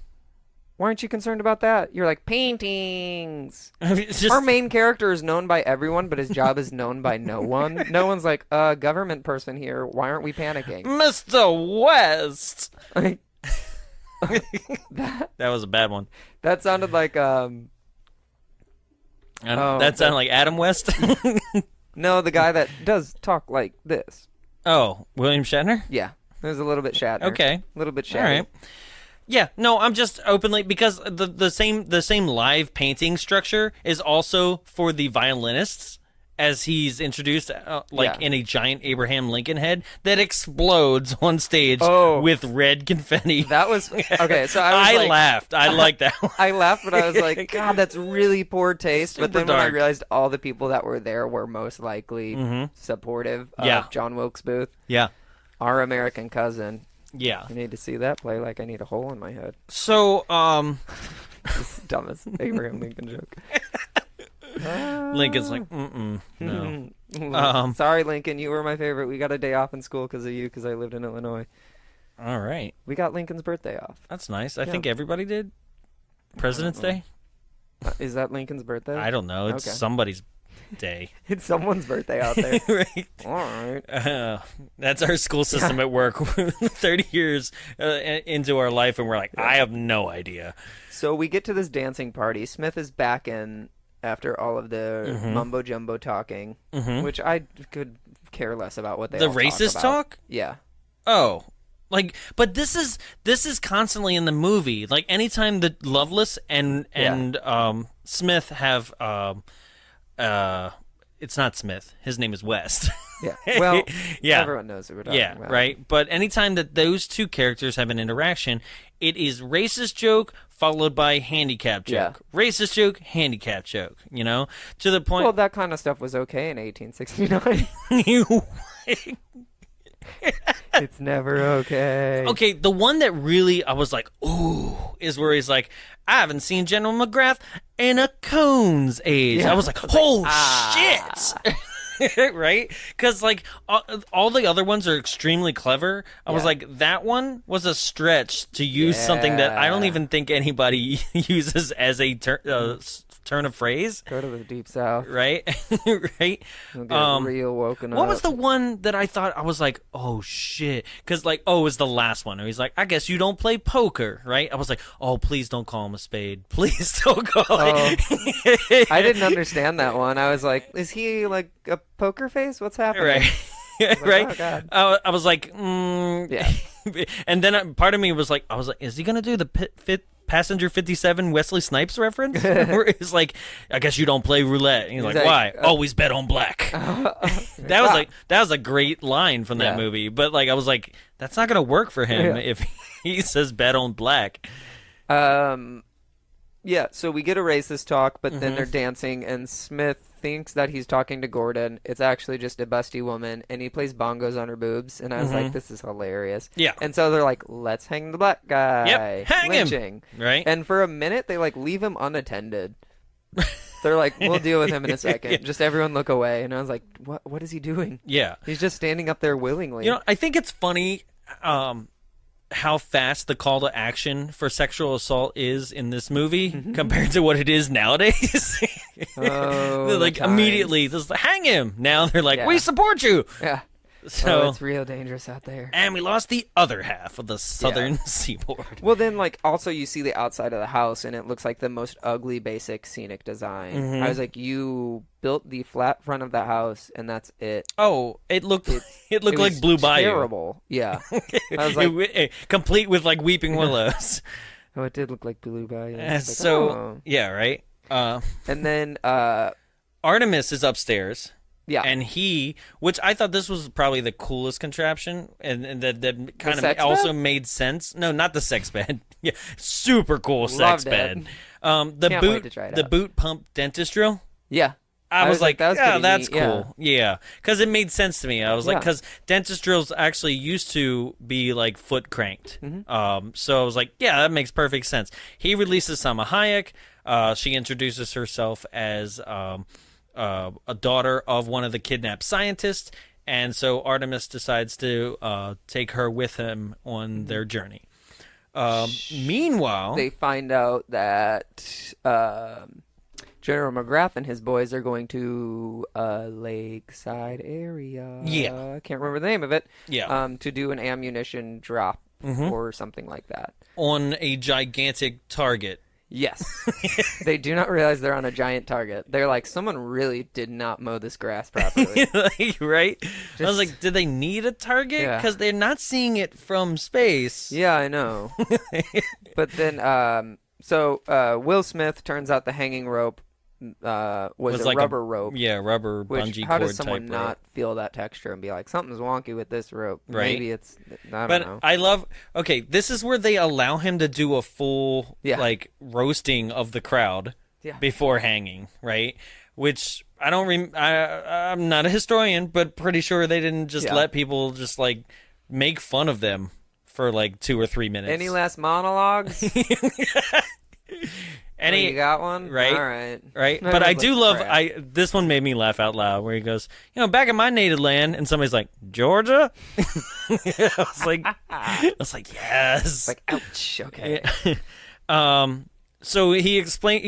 Why aren't you concerned about that? You're like, paintings. It's just, Our main character is known by everyone, but his job is known by no one. No one's like, government person here. Why aren't we panicking? Mr. West. Like, That was a bad one. that sounded like, That sounded like Adam West. no, the guy that does talk like this. Oh, William Shatner? Yeah, it was a little bit Shatner. Okay. A little bit Shatner. All right. Yeah, no, I'm just openly because the same live painting structure is also for the violinists as he's introduced in a giant Abraham Lincoln head that explodes on stage with red confetti. That was okay. So I laughed. I like that one. I laughed, but I was like, God, that's really poor taste. But then when I dark. realized all the people that were there were most likely supportive of John Wilkes Booth, Yeah. our American cousin. Yeah. I need to see that play like I need a hole in my head. So, This is the dumbest Abraham Lincoln joke. Lincoln's like, no. Sorry, Lincoln, you were my favorite. We got a day off in school because of you, because I lived in Illinois. All right. We got Lincoln's birthday off. That's nice. I think everybody did. President's Day? Is that Lincoln's birthday? I don't know. It's somebody's day. It's someone's birthday out there. Right. All right. That's our school system at work. 30 years into our life, and we're like, I have no idea. So we get to this dancing party. Smith is back in after all of the mumbo jumbo talking, which I could care less about what they The all racist talk? talk? Yeah. Oh. Like, but this is constantly in the movie. Like, anytime that Loveless and Smith have it's not Smith. His name is West. Yeah. Well, yeah. Everyone knows who we're talking about. Yeah, right. But anytime that those two characters have an interaction, it is racist joke followed by handicap joke. Yeah. Racist joke, handicap joke. You know, to the point. Well, that kind of stuff was okay in 1869. It's never okay. Okay, the one that really I was like, ooh, is where he's like, I haven't seen General McGrath in a cone's age. Yeah. I was like, shit. Right? Because, like, all the other ones are extremely clever. I was like, that one was a stretch to use something that I don't even think anybody uses as a turn of phrase. Go to the deep south. Right? Right? You'll get real woken up. What was the one that I thought I was like, oh shit? Because it was the last one. He's like, I guess you don't play poker, right? I was like, oh, please don't call him a spade. Please don't call it. I didn't understand that one. I was like, is he like a poker face? What's happening? Right. Right. Oh, God. I was like, Yeah. And then part of me was like, is he gonna do the Passenger 57 Wesley Snipes reference? Where it's like, I guess you don't play roulette. And he's like, why? Always bet on black. That was a great line from that movie. But like, I was like, that's not gonna work for him if he says bet on black. Yeah, so we get a racist talk, but then they're dancing, and Smith thinks that he's talking to Gordon. It's actually just a busty woman, and he plays bongos on her boobs, and I was like, this is hilarious. Yeah. And so they're like, let's hang the black guy. Yep, hang Lynching. him. Right. And for a minute, they like leave him unattended. They're like, we'll deal with him in a second. Just everyone look away. And I was like, what is he doing? Yeah. He's just standing up there willingly. You know, I think it's funny how fast the call to action for sexual assault is in this movie compared to what it is nowadays. They're like immediately, just hang him. Now they're like, we support you. Yeah. So it's real dangerous out there. And we lost the other half of the southern seaboard. Well, then, like, also you see the outside of the house, and it looks like the most ugly, basic, scenic design. I was like, you built the flat front of the house, and that's it. Oh, it looked like Blue Bayou. Terrible. Yeah. I was like, complete with like weeping willows. Oh, it did look like Blue Bayou. Yeah, right. And then Artemis is upstairs. Yeah. And which I thought this was probably the coolest contraption, and that kind of sex also bed? made sense. No, not the sex bed. Yeah, super cool sex Loved bed. it. The boot pump dentist drill. Yeah. I was like, that's that's neat. cool. Yeah, because it made sense to me. I was like, Yeah. because dentist drills actually used to be like foot cranked. So I was like, yeah, that makes perfect sense. He releases Salma Hayek. She introduces herself as a daughter of one of the kidnapped scientists, and so Artemis decides to take her with him on their journey. Meanwhile, they find out that General McGrath and his boys are going to a lakeside area. Yeah. I can't remember the name of it. Yeah. To do an ammunition drop or something like that. on a gigantic target. Yes. They do not realize they're on a giant target. They're like, someone really did not mow this grass properly. Right? I was like, did they need a target? Yeah. Because they're not seeing it from space. Yeah, I know. But then, Will Smith, turns out the hanging rope was a like rubber rope. Yeah, rubber Which, bungee how cord does someone type not rope. feel that texture and be like, something's wonky with this rope? Right. Maybe it's, I don't But know. I love, okay, this is where they allow him to do a full, like, roasting of the crowd before hanging, right? Which, I'm not a historian, but pretty sure they didn't just let people just, like, make fun of them for, like, 2 or 3 minutes. Any last monologues? You got one? Right? All right. Right? But I do love, this one made me laugh out loud, where he goes, back in my native land, and somebody's like, Georgia? I was like, yes. Like, ouch, okay. Yeah. So he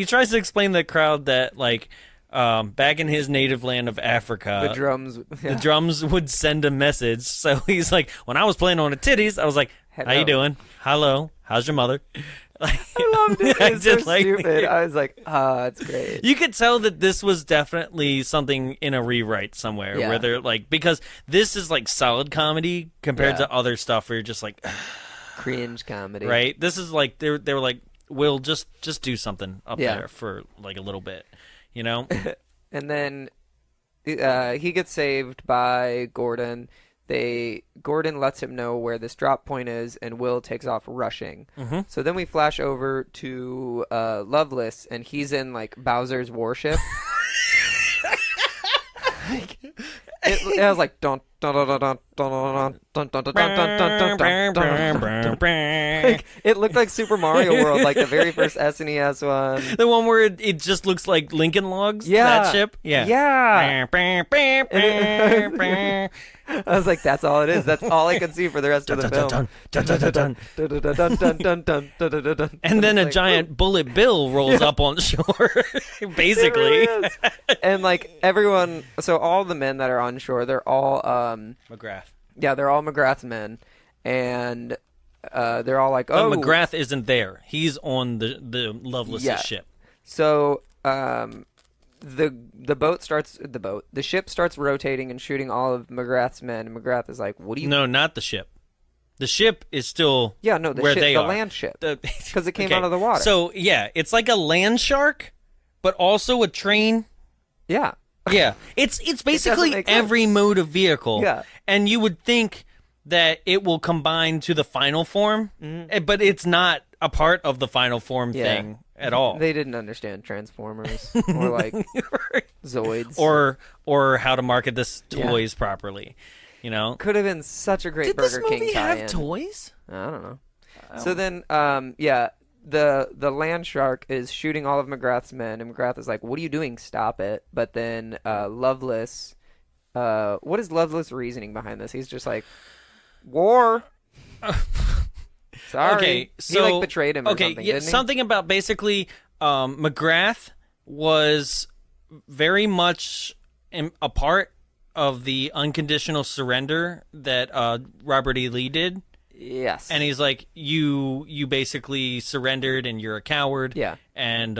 tries to explain to the crowd that, like, back in his native land of Africa, the drums would send a message. So he's like, when I was playing on the titties, I was like, how you doing? Hello. How's your mother? I loved it. It's so stupid. I was like, it's great. You could tell that this was definitely something in a rewrite somewhere where they're like, because this is like solid comedy compared to other stuff where you're just like, cringe comedy. Right? This is like, they were like, Will, just do something up there for like a little bit, And then he gets saved by Gordon. Gordon lets him know where this drop point is, and Will takes off rushing. So then we flash over to Loveless, and he's in like Bowser's warship. It was like dun dun dun dun dun dun dun dun dun dun dun dun dun. It looked like Super Mario World, like the very first SNES one. The one where it just looks like Lincoln Logs. Yeah, that ship. Yeah. I was like, that's all it is. That's all I could see for the rest of the film. And then a giant bullet bill rolls up on shore, basically. It really is. And like everyone, so all the men that are on shore, they're all McGrath. Yeah, they're all McGrath's men, and they're all like, "Oh, McGrath isn't there. He's on the Loveless' ship." So the ship starts rotating and shooting all of McGrath's men. And McGrath is like, "What do you?" No, not the ship. The ship is still Yeah, no, the where ship, they the are. land ship. Because it came Okay, out of the water. So, yeah, it's like a land shark, but also a train. yeah. Yeah, it's basically make sense. every mode of vehicle. Yeah. And you would think that it will combine to the final form, but it's not a part of the final form thing at all. They didn't understand Transformers or like Zoids. Or how to market this toys properly, you know? Could have been such a great Did Burger this movie King tie-in. have toys? I don't know. So then, the land shark is shooting all of McGrath's men, and McGrath is like, "What are you doing? Stop it!" But then Loveless, what is Loveless' reasoning behind this? He's just like, "War." Sorry. Okay, so he like betrayed him or something. Didn't he? Something about basically McGrath was very much a part of the unconditional surrender that Robert E. Lee did. Yes. And he's like, you basically surrendered, and you're a coward. Yeah. And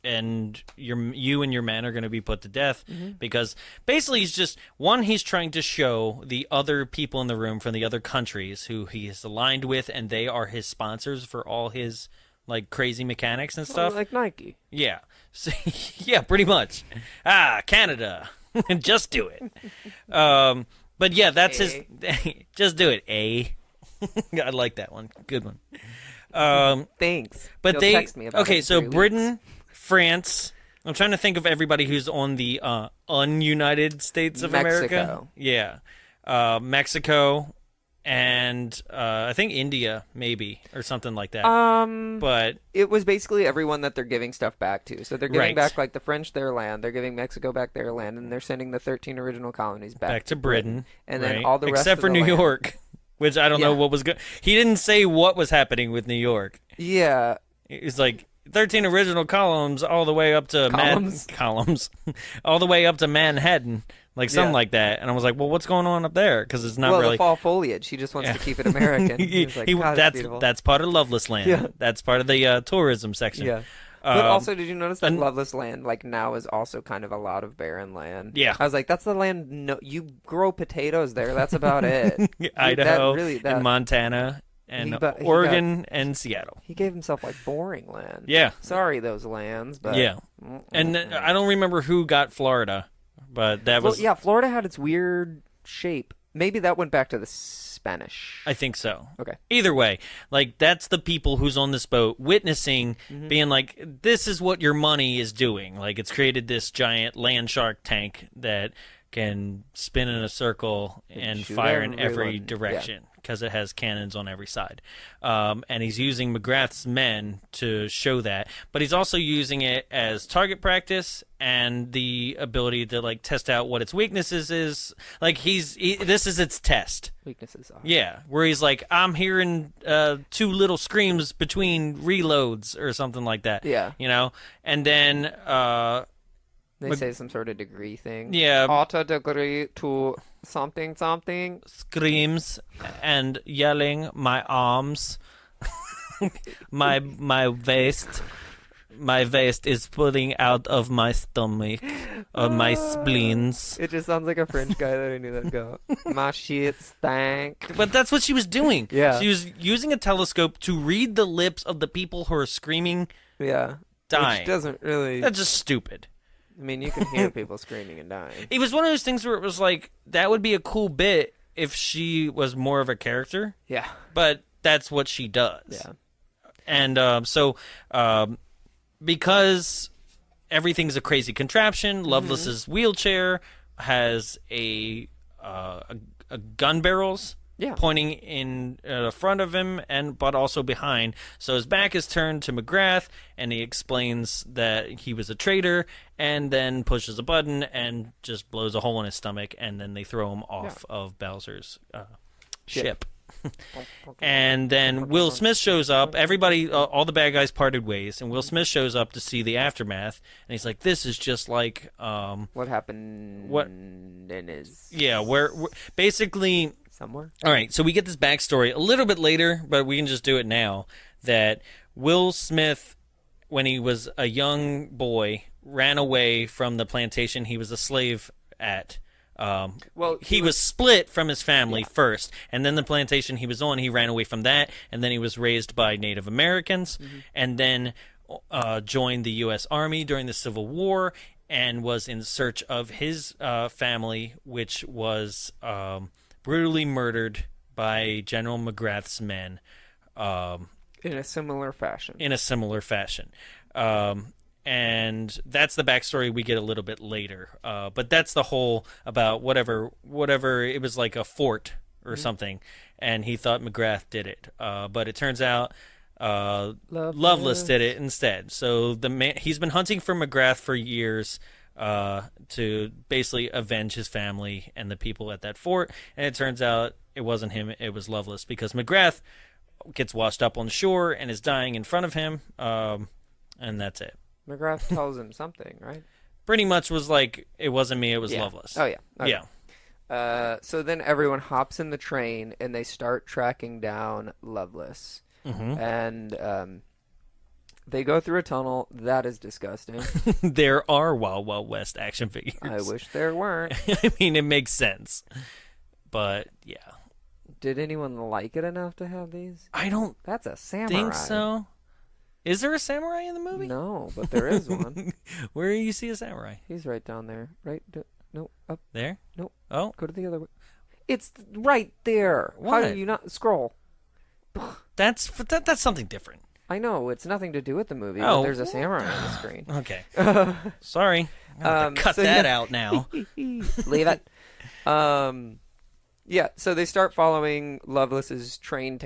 and you and your men are going to be put to death because basically he's trying to show the other people in the room from the other countries who he is aligned with, and they are his sponsors for all his like crazy mechanics and stuff. Like Nike. Yeah. So, yeah, pretty much. Canada. Just do it. But yeah, that's his. Just do it. I like that one. Good one. Thanks. But You'll they text me about it in so 3 Britain, weeks. France. I'm trying to think of everybody who's on the un-United States of America. Mexico. Yeah, Mexico, and I think India maybe or something like that. But It was basically everyone that they're giving stuff back to. So they're giving Right. back like the French their land, they're giving Mexico back their land, and they're sending the 13 original colonies back to Britain, And then right? all the rest except of for the New land. York, which I don't know Yeah. what was good. He didn't say what was happening with New York. Yeah. It's like 13 original columns all the way up to columns all the way up to Manhattan, like something Yeah. like that. And I was like, well, what's going on up there? Because it's not Well, really. the fall foliage. He just wants to keep it American. He's like, God, it's beautiful. that's part of Loveless Land. Yeah. That's part of the tourism section. Yeah. But also, did you notice that Loveless Land, like, now is also kind of a lot of barren land? Yeah. I was like, that's the land, no, you grow potatoes there. That's about it. Idaho that and Montana and he Oregon and Seattle. He gave himself, like, boring land. Yeah. Sorry, those lands, but... Yeah. And I don't remember who got Florida, but that was... Yeah, Florida had its weird shape. Maybe that went back to the Spanish. I think so. Okay. Either way, like that's the people who's on this boat witnessing, being like, this is what your money is doing. Like it's created this giant land shark tank that can spin in a circle and shoot fire in every everyone. direction because it has cannons on every side. And he's using McGrath's men to show that, but he's also using it as target practice and the ability to like test out what its weaknesses is. Like this is its test. Weaknesses are. Yeah, where he's like, I'm hearing 2 little screams between reloads or something like that. Yeah. You know? And then They say some sort of degree thing. Yeah. Auto degree to something. screams and yelling, my arms, my waist. My waist is pulling out of my stomach, or my spleens. It just sounds like a French guy that I knew that'd go, my shit stank. But that's what she was doing. Yeah. She was using a telescope to read the lips of the people who are screaming, Yeah. dying. Which doesn't really... That's just stupid. I mean, you can hear people screaming and dying. It was one of those things where it was like, that would be a cool bit if she was more of a character. Yeah. But that's what she does. Yeah. And so, because everything's a crazy contraption, Loveless's wheelchair has a gun barrels Yeah. pointing in front of him but also behind. So his back is turned to McGrath, and he explains that he was a traitor, and then pushes a button and just blows a hole in his stomach, and then they throw him off of Bowser's ship. And then Will Smith shows up. Everybody, all the bad guys parted ways, and Will Smith shows up to see the aftermath. And he's like, "This is just like what happened in his... yeah, where basically." Somewhere? All right, so we get this backstory a little bit later, but we can just do it now. That Will Smith, when he was a young boy, ran away from the plantation he was a slave at He was split from his family first, and then the plantation he was on, he ran away from that, and then he was raised by Native Americans, and then joined the U.S. Army during the Civil War, and was in search of his family, which was brutally murdered by General McGrath's men. In a similar fashion. And that's the backstory we get a little bit later. But that's the whole about whatever it was like a fort or something, and he thought McGrath did it. But it turns out Loveless did it instead. So he's been hunting for McGrath for years to basically avenge his family and the people at that fort. And it turns out it wasn't him, it was Loveless, because McGrath gets washed up on shore and is dying in front of him. And that's it. McGrath tells him something, right? Pretty much was like, it wasn't me, it was Loveless. Oh, yeah. Okay. Yeah. So then everyone hops in the train and they start tracking down Loveless. And they go through a tunnel. That is disgusting. There are Wild Wild West action figures. I wish there weren't. I mean, it makes sense. But, yeah. Did anyone like it enough to have these? I don't That's a samurai. think so. Is there a samurai in the movie? No, but there is one. Where do you see a samurai? He's right down there. Right? No, up. There? No. Oh. Go to the other way. It's right there. What? How do you not scroll? That's something different. I know. It's nothing to do with the movie. Oh. But there's a samurai on the screen. Okay. Sorry. Cut that out now. Leave it. Yeah, so they start following Loveless's Trank,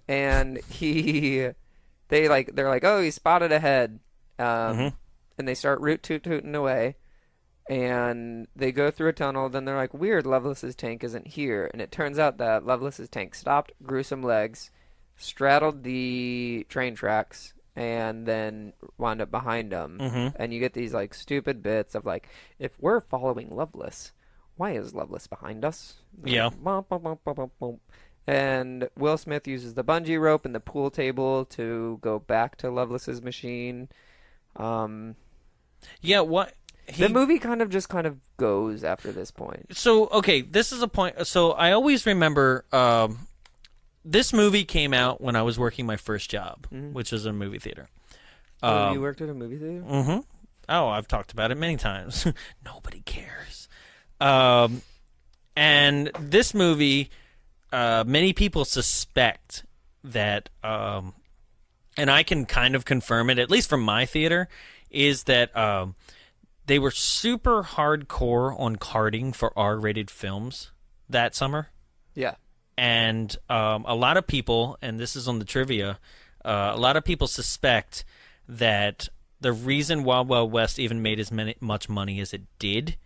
and they're like, oh, he spotted ahead, and they start tooting away, and they go through a tunnel. Then they're like, weird, Loveless's tank isn't here, and it turns out that Loveless's tank stopped, grew some legs, straddled the train tracks, and then wound up behind them. And you get these like stupid bits of like, if we're following Loveless, why is Loveless behind us? Yeah. And Will Smith uses the bungee rope and the pool table to go back to Loveless's machine. Yeah, what? The movie kind of goes after this point. So, okay, this is a point. So, I always remember this movie came out when I was working my first job, which is a movie theater. You worked at a movie theater? Oh, I've talked about it many times. Nobody cares. And this movie, many people suspect that, and I can kind of confirm it, at least from my theater, is that they were super hardcore on carding for R-rated films that summer. Yeah. And a lot of people, and this is on the trivia, a lot of people suspect that the reason Wild Wild West even made as much money as it did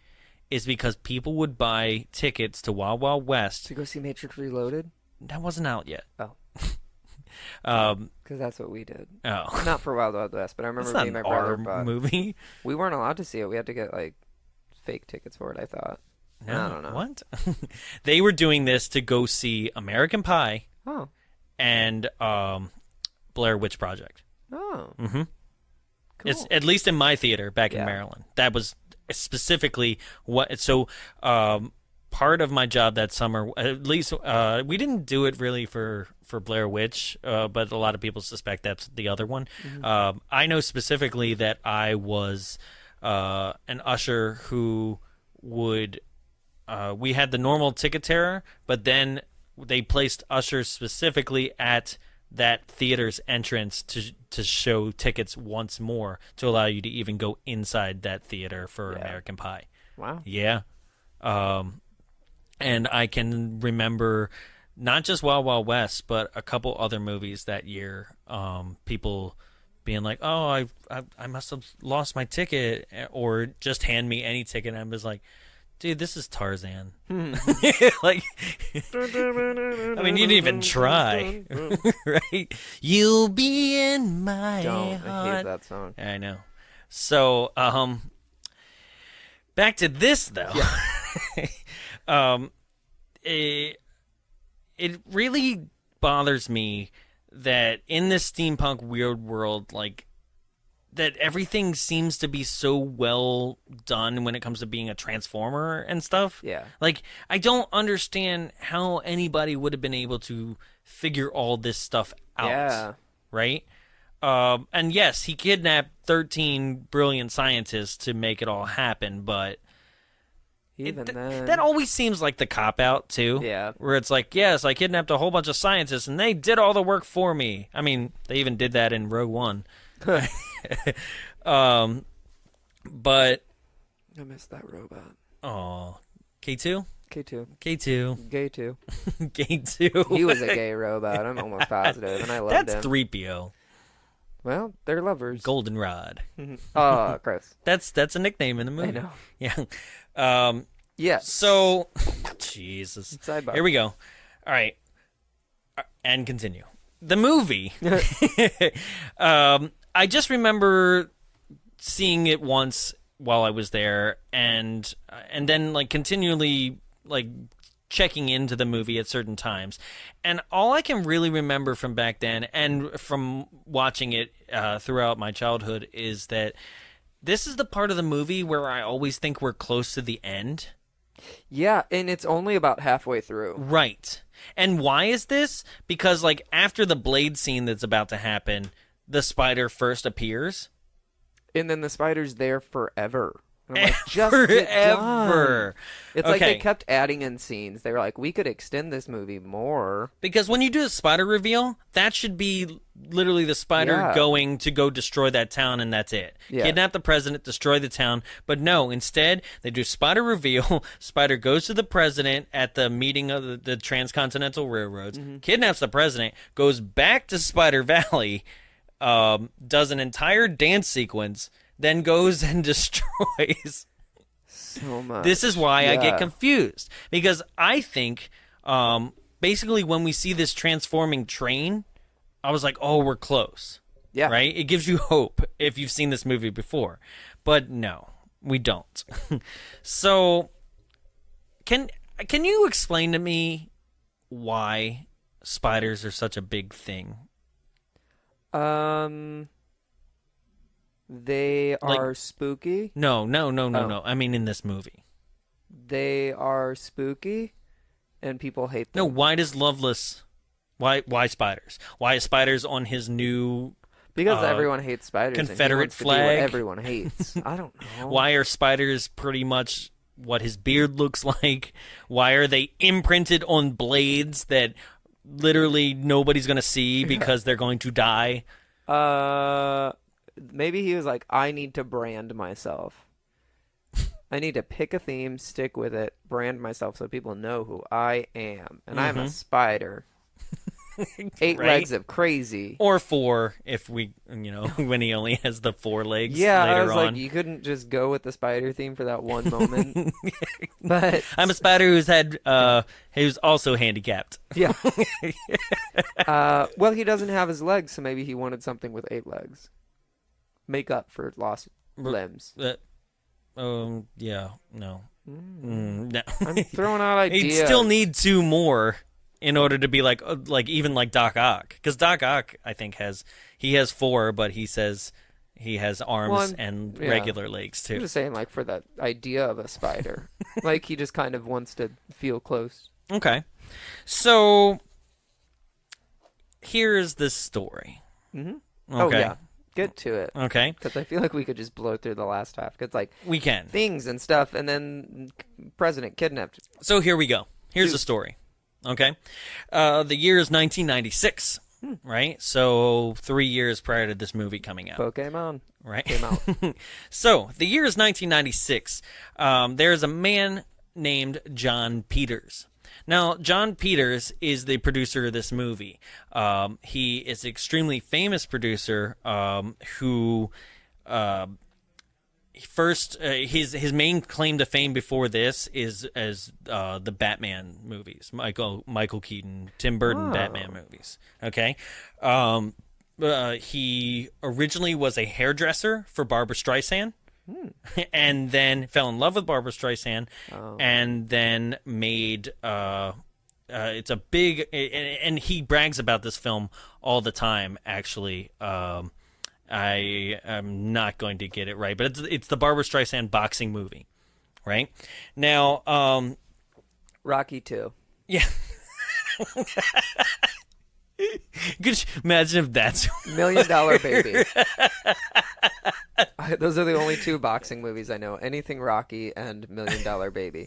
is because people would buy tickets to Wild Wild West To go see Matrix Reloaded? that wasn't out yet. Oh. Because that's what we did. Oh, Not for Wild Wild West, but I remember it's not me and an my brother R bought. movie. We weren't allowed to see it. We had to get like fake tickets for it, I thought. No, I don't know. What? They were doing this to go see American Pie Oh. and Blair Witch Project. Oh. Cool. It's Cool. at least in my theater back in Yeah. Maryland. That was specifically what. So part of my job that summer, at least we didn't do it really for Blair Witch, but a lot of people suspect that's the other one. I know specifically that I was an usher who would. We had the normal ticket terror, but then they placed ushers specifically at that theater's entrance to show tickets once more to allow you to even go inside that theater for American Pie. Wow. Yeah. And I can remember not just Wild Wild West, but a couple other movies that year. People being like, "Oh, I must have lost my ticket," or just hand me any ticket. And I was like, "Dude, this is Tarzan." Like, I mean, you didn't even try, right? You'll be in my Don't. heart. I hate that song. I know. So, back to this though. It really bothers me that in this steampunk weird world, like, that everything seems to be so well done when it comes to being a transformer and stuff. Yeah. Like, I don't understand how anybody would have been able to figure all this stuff out. Yeah. Right? And yes, he kidnapped 13 brilliant scientists to make it all happen, but Even then. that always seems like the cop-out, too. Yeah. Where it's like, yes, I kidnapped a whole bunch of scientists, and they did all the work for me. I mean, they even did that in Rogue One. But I missed that robot. oh, K2? K2. K2. Gay too. K2. He was a gay robot. I'm almost positive, and I loved That's him. 3PO. Well, they're lovers. Goldenrod. Oh, gross. That's a nickname in the movie. I know. Yeah. Yeah. So, Jesus. Sidebar. Here we go. All right. And continue. The movie. I just remember seeing it once while I was there, and then like continually like checking into the movie at certain times. And all I can really remember from back then and from watching it throughout my childhood is that this is the part of the movie where I always think we're close to the end. Yeah, and it's only about halfway through. Right. And why is this? Because like after the Blade scene that's about to happen, the spider first appears. And then the spider's there forever. And I'm like, just get Forever. done. It's like they Okay. kept adding in scenes. They were like, we could extend this movie more. Because when you do a spider reveal, that should be literally the spider Yeah. going to go destroy that town, and that's it. Yeah. Kidnap the president, destroy the town. But no, instead, they do spider reveal. Spider goes to the president at the meeting of the Transcontinental Railroads, kidnaps the president, goes back to Spider Valley, does an entire dance sequence, then goes and destroys. So much. This is why I get Yeah. confused. Because I think, basically, when we see this transforming train, I was like, oh, we're close. Yeah. Right? It gives you hope if you've seen this movie before. But no, we don't. So, can you explain to me why spiders are such a big thing? They Like- are spooky. No. Oh. I mean, in this movie. They are spooky, and people hate them. No, why does Loveless... Why spiders? Why is spiders on his new... Because everyone hates spiders. and he Confederate wants to do what flag. everyone hates. I don't know. Why are spiders pretty much what his beard looks like? Why are they imprinted on blades that literally nobody's going to see because they're going to die? Maybe he was like, I need to brand myself. I need to pick a theme, stick with it, brand myself so people know who I am. And I'm a spider. 8 Right? legs of crazy. Or 4, if we, when he only has the 4 legs Yeah, later I was on. like, you couldn't just go with the spider theme for that one moment. But I'm a spider who's also handicapped. yeah. Well, he doesn't have his legs, so maybe he wanted something with 8 legs. Make up for lost limbs. Yeah, no. No. I'm throwing out ideas. He'd still need 2 more in order to be like even like Doc Ock, because Doc Ock I think has 4, but he says he has arms and regular legs too. I'm just saying, like, for that idea of a spider. Like, he just kind of wants to feel close. Okay, so here's the story. Mm-hmm. Okay. Oh, yeah. Get to it. Okay, Because I feel like we could just blow through the last half. Because, like, we can. things and stuff, and then president kidnapped. So here we go. Here's the story. Okay, the year is 1996. Right, so 3 years prior to this movie coming out. Pokemon. Right. Came out. So, the year is 1996. There's a man named John Peters. Now, John Peters is the producer of this movie. He is an extremely famous producer who first his main claim to fame before this is as the Batman movies, Michael Keaton, Tim Burton Batman movies. Okay. He originally was a hairdresser for Barbra Streisand, and then fell in love with Barbra Streisand, and then made it's a big, and he brags about this film all the time, actually. I am not going to get it right, but it's the Barbra Streisand boxing movie, right? Now, Rocky 2. yeah. Could you imagine if that's $1 Million Baby. Those are the only 2 boxing movies I know. Anything Rocky and $1 Million Baby.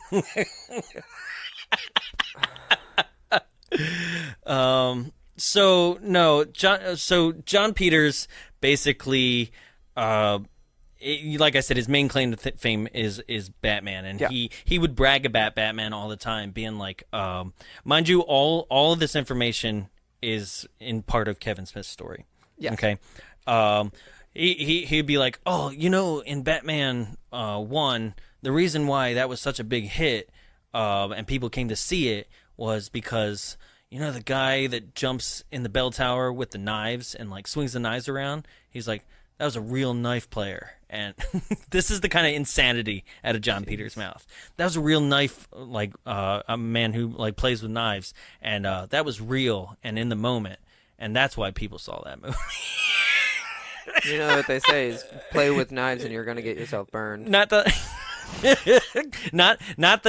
John Peters basically, like I said, his main claim to fame is Batman, and he would brag about Batman all the time, being like, mind you, all of this information is in part of Kevin Smith's story. Yeah. Okay. He'd be like, oh, in Batman 1, the reason why that was such a big hit, and people came to see it was because the guy that jumps in the bell tower with the knives and like swings the knives around. He's like, that was a real knife player. And this is the kind of insanity out of John Peters' mouth. That was a real knife, like a man who like plays with knives, and that was real and in the moment, and that's why people saw that movie. You know what they say is play with knives and you're going to get yourself burned. Not the not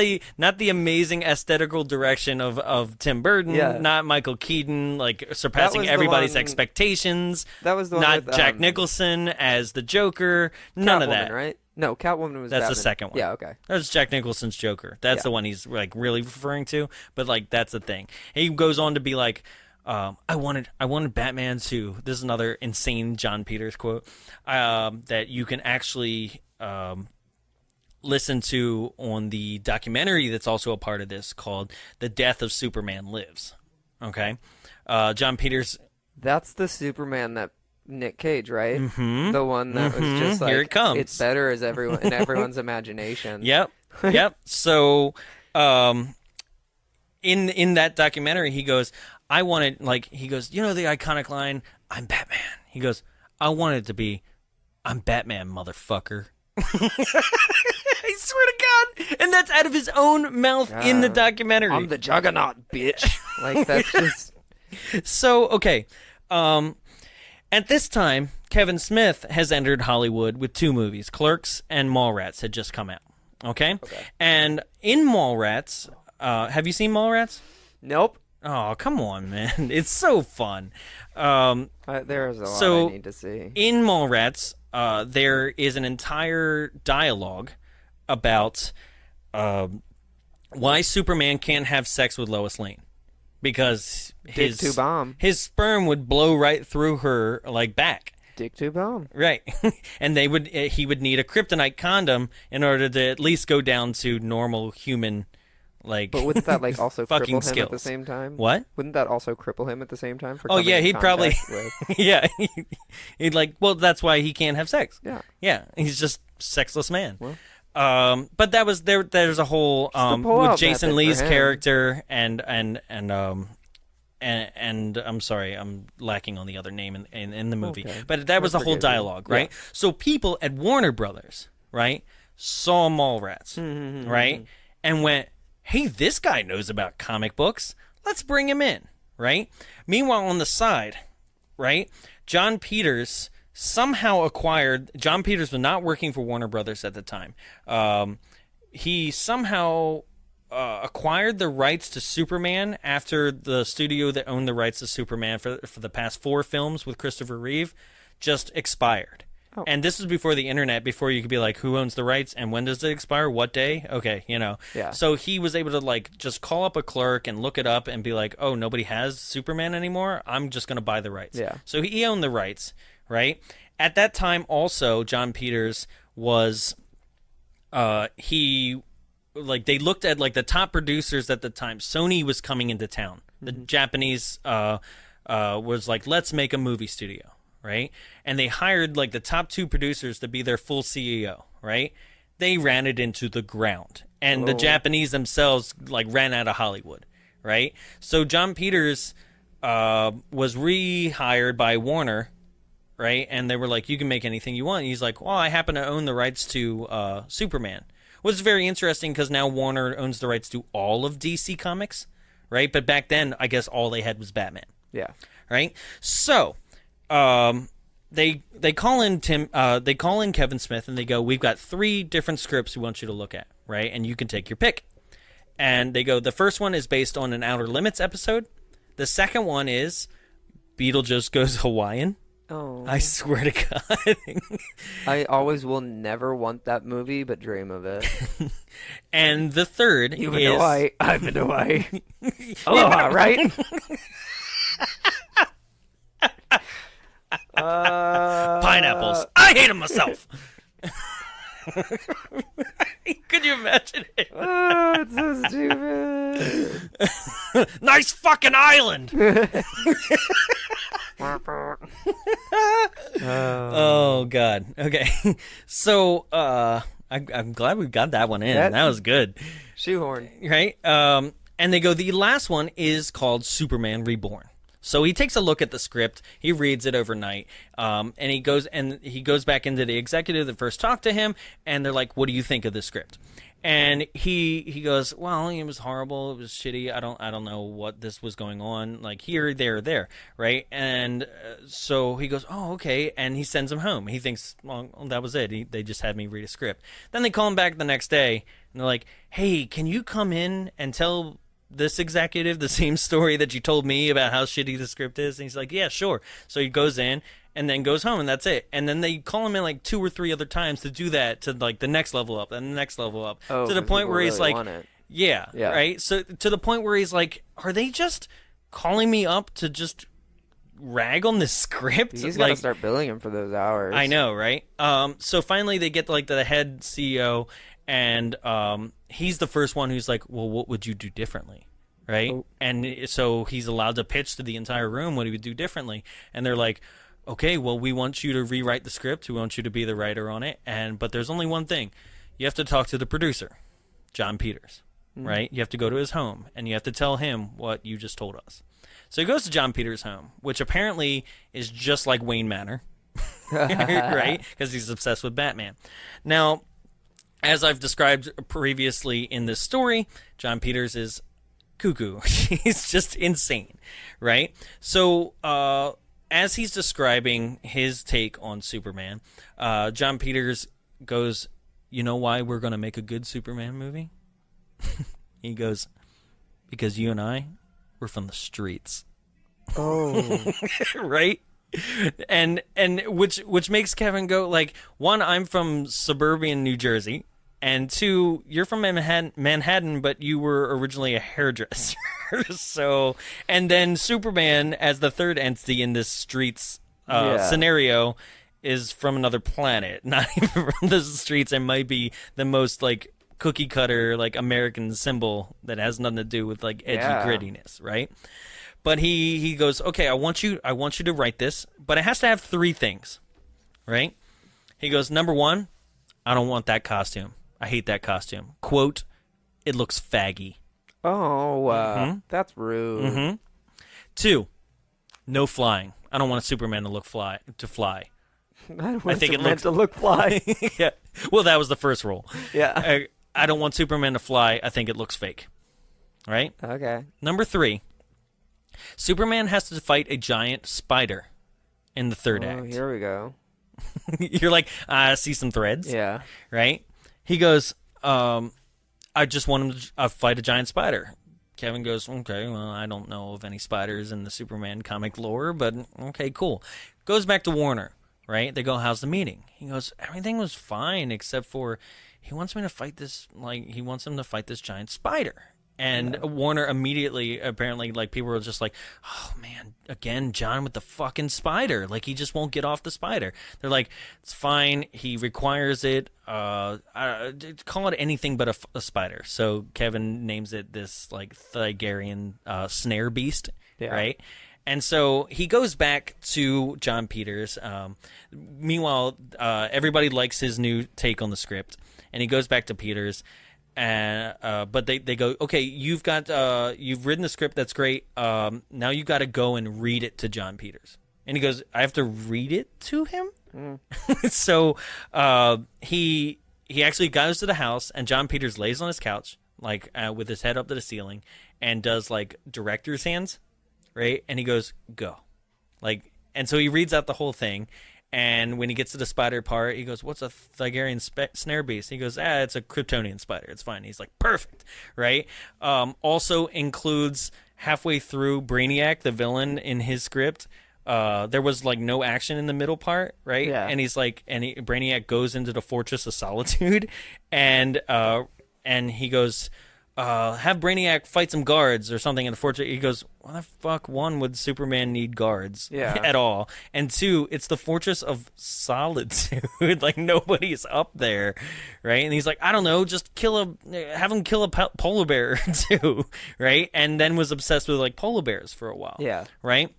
the amazing aesthetical direction of Tim Burton, not Michael Keaton, like surpassing everybody's expectations. That was the one not with, Jack Nicholson as the Joker. None of that, right? No, Catwoman was. That's Batman. the second one. Yeah, okay. That's Jack Nicholson's Joker. That's the one he's like really referring to. But like that's the thing. He goes on to be like, I wanted Batman to. This is another insane John Peters quote that you can actually listen to on the documentary that's also a part of this called "The Death of Superman Lives." Okay, John Peters. That's the Superman that Nick Cage, right? Mm-hmm. The one that was just like, here it comes. It's better as everyone in everyone's imagination. Yep. So, in that documentary, he goes, I wanted, like, he goes, the iconic line, "I'm Batman." He goes, I wanted it to be, "I'm Batman, motherfucker." I swear to God. And that's out of his own mouth in the documentary. I'm the Juggernaut, bitch. Like, that's just... So, okay. At this time, Kevin Smith has entered Hollywood with 2 movies. Clerks and Mallrats had just come out. Okay? And in Mallrats, have you seen Mallrats? Nope. Oh, come on, man. It's so fun. There's a lot I need to see. In Mallrats, there is an entire dialogue about why Superman can't have sex with Lois Lane. Because his sperm would blow right through her like back. Dick to bomb. Right. And he would need a kryptonite condom in order to at least go down to normal human like But wouldn't that like also fucking cripple him skills. at the same time? What? Wouldn't that also cripple him at the same time for he'd probably with... yeah. He'd like, well, that's why he can't have sex. Yeah. Yeah, he's just sexless man. Well, but that was there's a whole with Jason Lee's character and I'm sorry, I'm lacking on the other name in the movie. Okay. But that was the whole dialogue, right? Yeah. So people at Warner Brothers, right, saw Mallrats, right? And went, "Hey, this guy knows about comic books. Let's bring him in," right? Meanwhile, on the side, right, John Peters John Peters was not working for Warner Brothers at the time. He somehow acquired the rights to Superman after the studio that owned the rights to Superman for the past 4 films with Christopher Reeve just expired. Oh. And this was before the internet, before you could be like, who owns the rights and when does it expire? What day? Okay, Yeah. So he was able to like just call up a clerk and look it up and be like, oh, nobody has Superman anymore? I'm just going to buy the rights. Yeah. So he owned the rights, right? At that time also, John Peters was they looked at like the top producers at the time. Sony was coming into town. The Japanese was like, let's make a movie studio. Right? And they hired like the top 2 producers to be their full CEO, right? They ran it into the ground. And the Japanese themselves like ran out of Hollywood, right? So John Peters was rehired by Warner, right? And they were like, you can make anything you want. And he's like, well, I happen to own the rights to Superman. Which is very interesting because now Warner owns the rights to all of DC Comics, right? But back then, I guess all they had was Batman. Yeah. Right? So... they call in Kevin Smith and they go, we've got 3 different scripts we want you to look at, right? And you can take your pick. And they go, the first one is based on an Outer Limits episode. The second one is Beetlejuice Goes Hawaiian. Oh. I swear to God. I always will never want that movie, but dream of it. And the third You've is... been to Hawaii. I've been to Hawaii. Aloha, right? Pineapples. I hate them myself. Could you imagine it? Oh, it's so stupid. Nice fucking island. Oh God. Okay. So I'm glad we got that one in. That was good. Shoehorn. Right? And they go, the last one is called Superman Reborn. So he takes a look at the script, he reads it overnight, and he goes back into the executive that first talked to him, and they're like, "What do you think of the script?" And he goes, "Well, it was horrible. It was shitty. I don't know what this was going on. Like here, there, right?" And so he goes, "Oh, okay." And he sends him home. He thinks, "Well, that was it. They just had me read a script." Then they call him back the next day, and they're like, "Hey, can you come in and tell this executive the same story that you told me about how shitty the script is?" And he's like, "Yeah, sure." So he goes in and then goes home, and that's it. And then they call him in like 2 or 3 other times to do that, to like the next level up and the next level up, to the point where he's like, yeah, right? So to the point where he's like, are they just calling me up to just rag on this script? He's got to start billing him for those hours. I know, right? So finally they get like the head CEO, and he's the first one who's like, well, what would you do differently? Right? Oh. And so he's allowed to pitch to the entire room what he would do differently. And they're like, okay, well, we want you to rewrite the script. We want you to be the writer on it. But there's only one thing. You have to talk to the producer, John Peters, right? You have to go to his home, and you have to tell him what you just told us. So he goes to John Peters' home, which apparently is just like Wayne Manor, right? Because he's obsessed with Batman. Now, as I've described previously in this story, John Peters is cuckoo. He's just insane, right? So as he's describing his take on Superman, John Peters goes, you know why we're going to make a good Superman movie? He goes, because you and I, we're from the streets. Oh. Right? And which makes Kevin go, like, 1, I'm from suburban New Jersey, and 2, you're from Manhattan, but you were originally a hairdresser. So, and then Superman, as the third entity in this streets scenario, is from another planet, not even from the streets, and might be the most like cookie cutter like American symbol that has nothing to do with like edgy grittiness, right? But he goes, okay, I want you to write this, but it has to have 3 things, right? He goes, number 1, I don't want that costume. I hate that costume. Quote, it looks faggy. Oh, that's rude. 2, no flying. I don't want a Superman to fly. I think it looks to look fly. Yeah. Well, that was the first rule. Yeah. I don't want Superman to fly. I think it looks fake. Right? Okay. Number 3, Superman has to fight a giant spider in the third act. Here we go. You're like, I see some threads. Yeah. Right? He goes, I just want him to fight a giant spider. Kevin goes, okay, well, I don't know of any spiders in the Superman comic lore, but okay, cool. Goes back to Warner, right? They go, how's the meeting? He goes, everything was fine except for he wants me to fight this, like, he wants him to fight this giant spider. And Warner immediately, apparently, like, people were just like, oh, man, again, John with the fucking spider. Like, he just won't get off the spider. They're like, it's fine. He requires it. Call it anything but a spider. So Kevin names it this, like, Thygarian snare beast, right? And so he goes back to John Peters. Meanwhile, everybody likes his new take on the script. And he goes back to Peters. But they go, okay, you've written the script, that's great. Now you got to go and read it to John Peters. And he goes, I have to read it to him? So he actually goes to the house, and John Peters lays on his couch, like with his head up to the ceiling, and does like director's hands, right? And he goes, go. Like, and so he reads out the whole thing. And when he gets to the spider part, he goes, "What's a Thygarian snare beast?" He goes, "It's a Kryptonian spider. It's fine." He's like, "Perfect," right? Also includes halfway through Brainiac, the villain, in his script. There was like no action in the middle part, right? Yeah. And he's like, Brainiac goes into the Fortress of Solitude, and he goes, have Brainiac fight some guards or something in the fortress. He goes, why the fuck, one, would Superman need guards at all? And two, it's the Fortress of Solitude. Like, nobody's up there, right? And he's like, I don't know, just have him kill a polar bear or two, right? And then was obsessed with, like, polar bears for a while, right?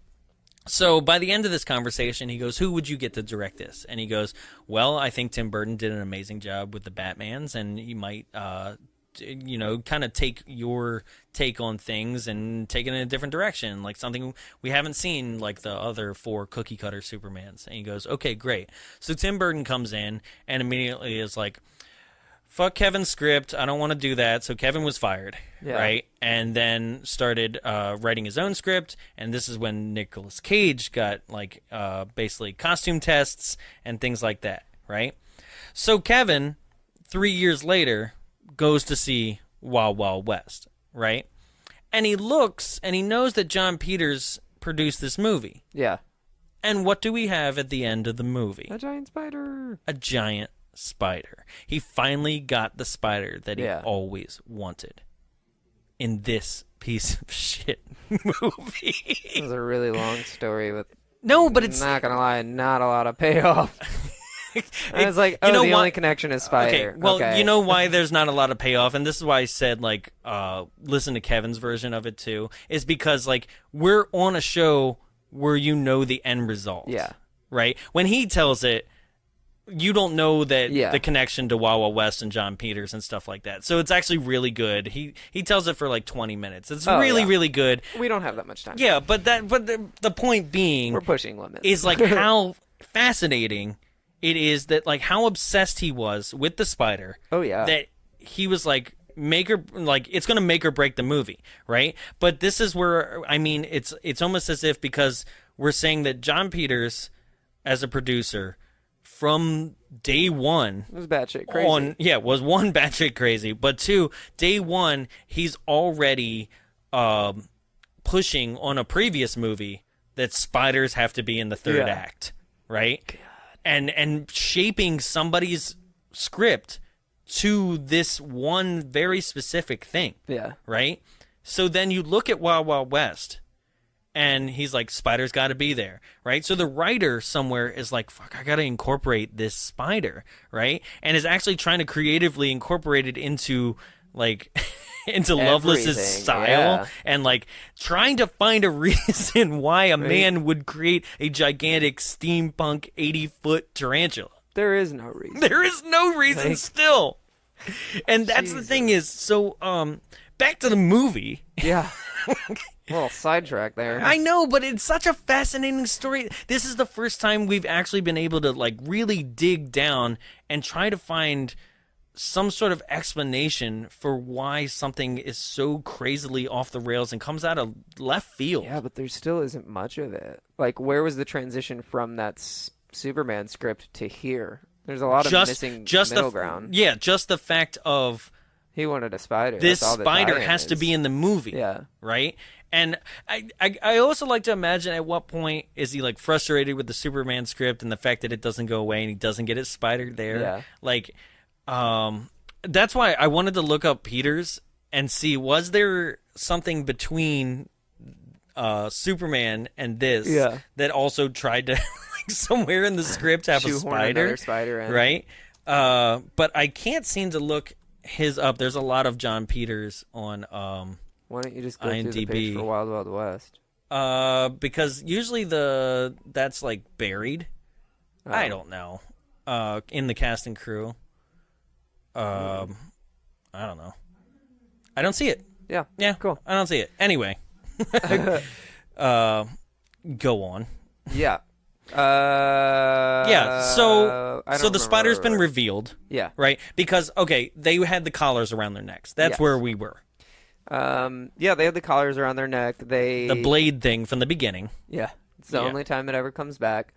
So by the end of this conversation, he goes, who would you get to direct this? And he goes, well, I think Tim Burton did an amazing job with the Batmans, and he might kind of take your take on things and take it in a different direction, like something we haven't seen, like the other 4 cookie cutter Supermans. And he goes, okay, great. So Tim Burton comes in and immediately is like, fuck Kevin's script, I don't want to do that. So Kevin was fired, right? And then started writing his own script, and this is when Nicolas Cage got like basically costume tests and things like that, right? So Kevin, 3 years later, goes to see Wild Wild West, right? And he looks and he knows that John Peters produced this movie. Yeah. And what do we have at the end of the movie? A giant spider. A giant spider. He finally got the spider that he always wanted in this piece of shit movie. It was a really long story with but it's not gonna lie, not a lot of payoff. I was like, the only connection is spider. Okay, well, you know why there's not a lot of payoff, and this is why I said, like, listen to Kevin's version of it, too, is because, like, we're on a show where you know the end result. Yeah. Right? When he tells it, you don't know that the connection to Wild Wild West and John Peters and stuff like that. So it's actually really good. He tells it for, like, 20 minutes. It's really good. We don't have that much time. Yeah, but the point being... We're pushing limits. ...is, like, how fascinating... it is that, like, how obsessed he was with the spider. Oh, yeah. That he was like, it's going to make or break the movie, right? But this is where, I mean, it's almost as if, because we're saying that John Peters, as a producer, from day one... It was batshit crazy. Was one, batshit crazy. But two, day one, he's already pushing on a previous movie that spiders have to be in the third act, right? God. And shaping somebody's script to this one very specific thing. Yeah. Right? So then you look at Wild Wild West, and he's like, spider's got to be there, right? So the writer somewhere is like, fuck, I got to incorporate this spider, right? And is actually trying to creatively incorporate it into, like... into Loveless's style, and like trying to find a reason why a man would create a gigantic steampunk 80-foot tarantula. There is no reason. There is no reason still. And that's the thing is, so back to the movie. Yeah. A little sidetrack there. I know, but it's such a fascinating story. This is the first time we've actually been able to like really dig down and try to find some sort of explanation for why something is so crazily off the rails and comes out of left field. Yeah, but there still isn't much of it. Like, where was the transition from that Superman script to here? There's a lot of missing middle ground. Yeah, just the fact of... he wanted a spider. This spider has to be in the movie. Yeah. Right? And I also like to imagine at what point is he, like, frustrated with the Superman script and the fact that it doesn't go away and he doesn't get his spider there. Yeah. Like... that's why I wanted to look up Peters and see, was there something between Superman and this that also tried to like somewhere in the script have a spider in. Right? But I can't seem to look his up. There's a lot of John Peters on why don't you just go IMDb. through the page for Wild Wild West? Because usually that's like buried. I don't know. In the cast and crew. I don't know. I don't see it. Yeah. Yeah. Cool. I don't see it. Anyway. Go on. Yeah. So the spider's been revealed. Yeah. Right? Because, okay, they had the collars around their necks. That's where we were. Yeah, they had the collars around their neck. The blade thing from the beginning. Yeah. It's the only time it ever comes back.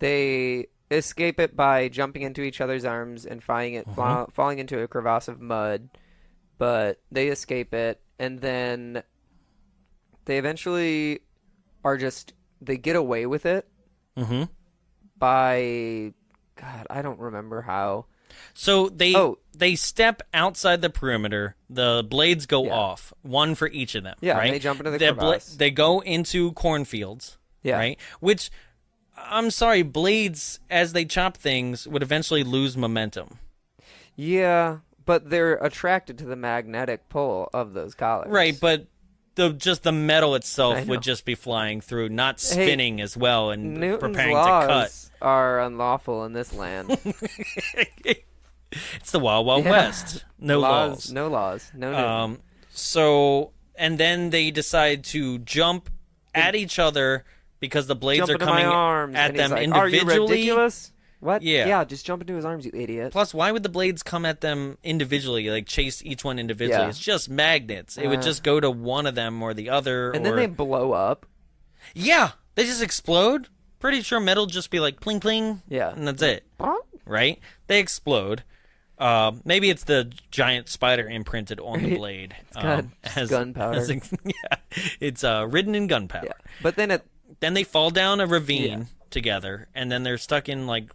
They escape it by jumping into each other's arms and falling into a crevasse of mud. But they escape it, and then they eventually they get away with it by, God, I don't remember how. So they step outside the perimeter. The blades go off, one for each of them. Yeah, right? and they jump into the crevasse. They go into cornfields, right? Which, I'm sorry, blades, as they chop things, would eventually lose momentum. Yeah, but they're attracted to the magnetic pull of those collars. Right, but the metal itself would just be flying through, not spinning as well and Newton's preparing laws to cut. Are unlawful in this land. It's the Wild Wild West. No laws. No laws. No Newton. So, and then they decide to jump at each other because the blades are coming at them individually. Are you ridiculous? What? Yeah, just jump into his arms, you idiot. Plus, why would the blades come at them individually, like chase each one individually? Yeah. It's just magnets. It would just go to one of them or the other. And then they blow up. Yeah, they just explode. Pretty sure metal just be like pling pling. Yeah. And that's it. Right? They explode. Maybe it's the giant spider imprinted on the blade. It's gunpowder. It's written in gunpowder. Yeah. But then they fall down a ravine together, and then they're stuck in like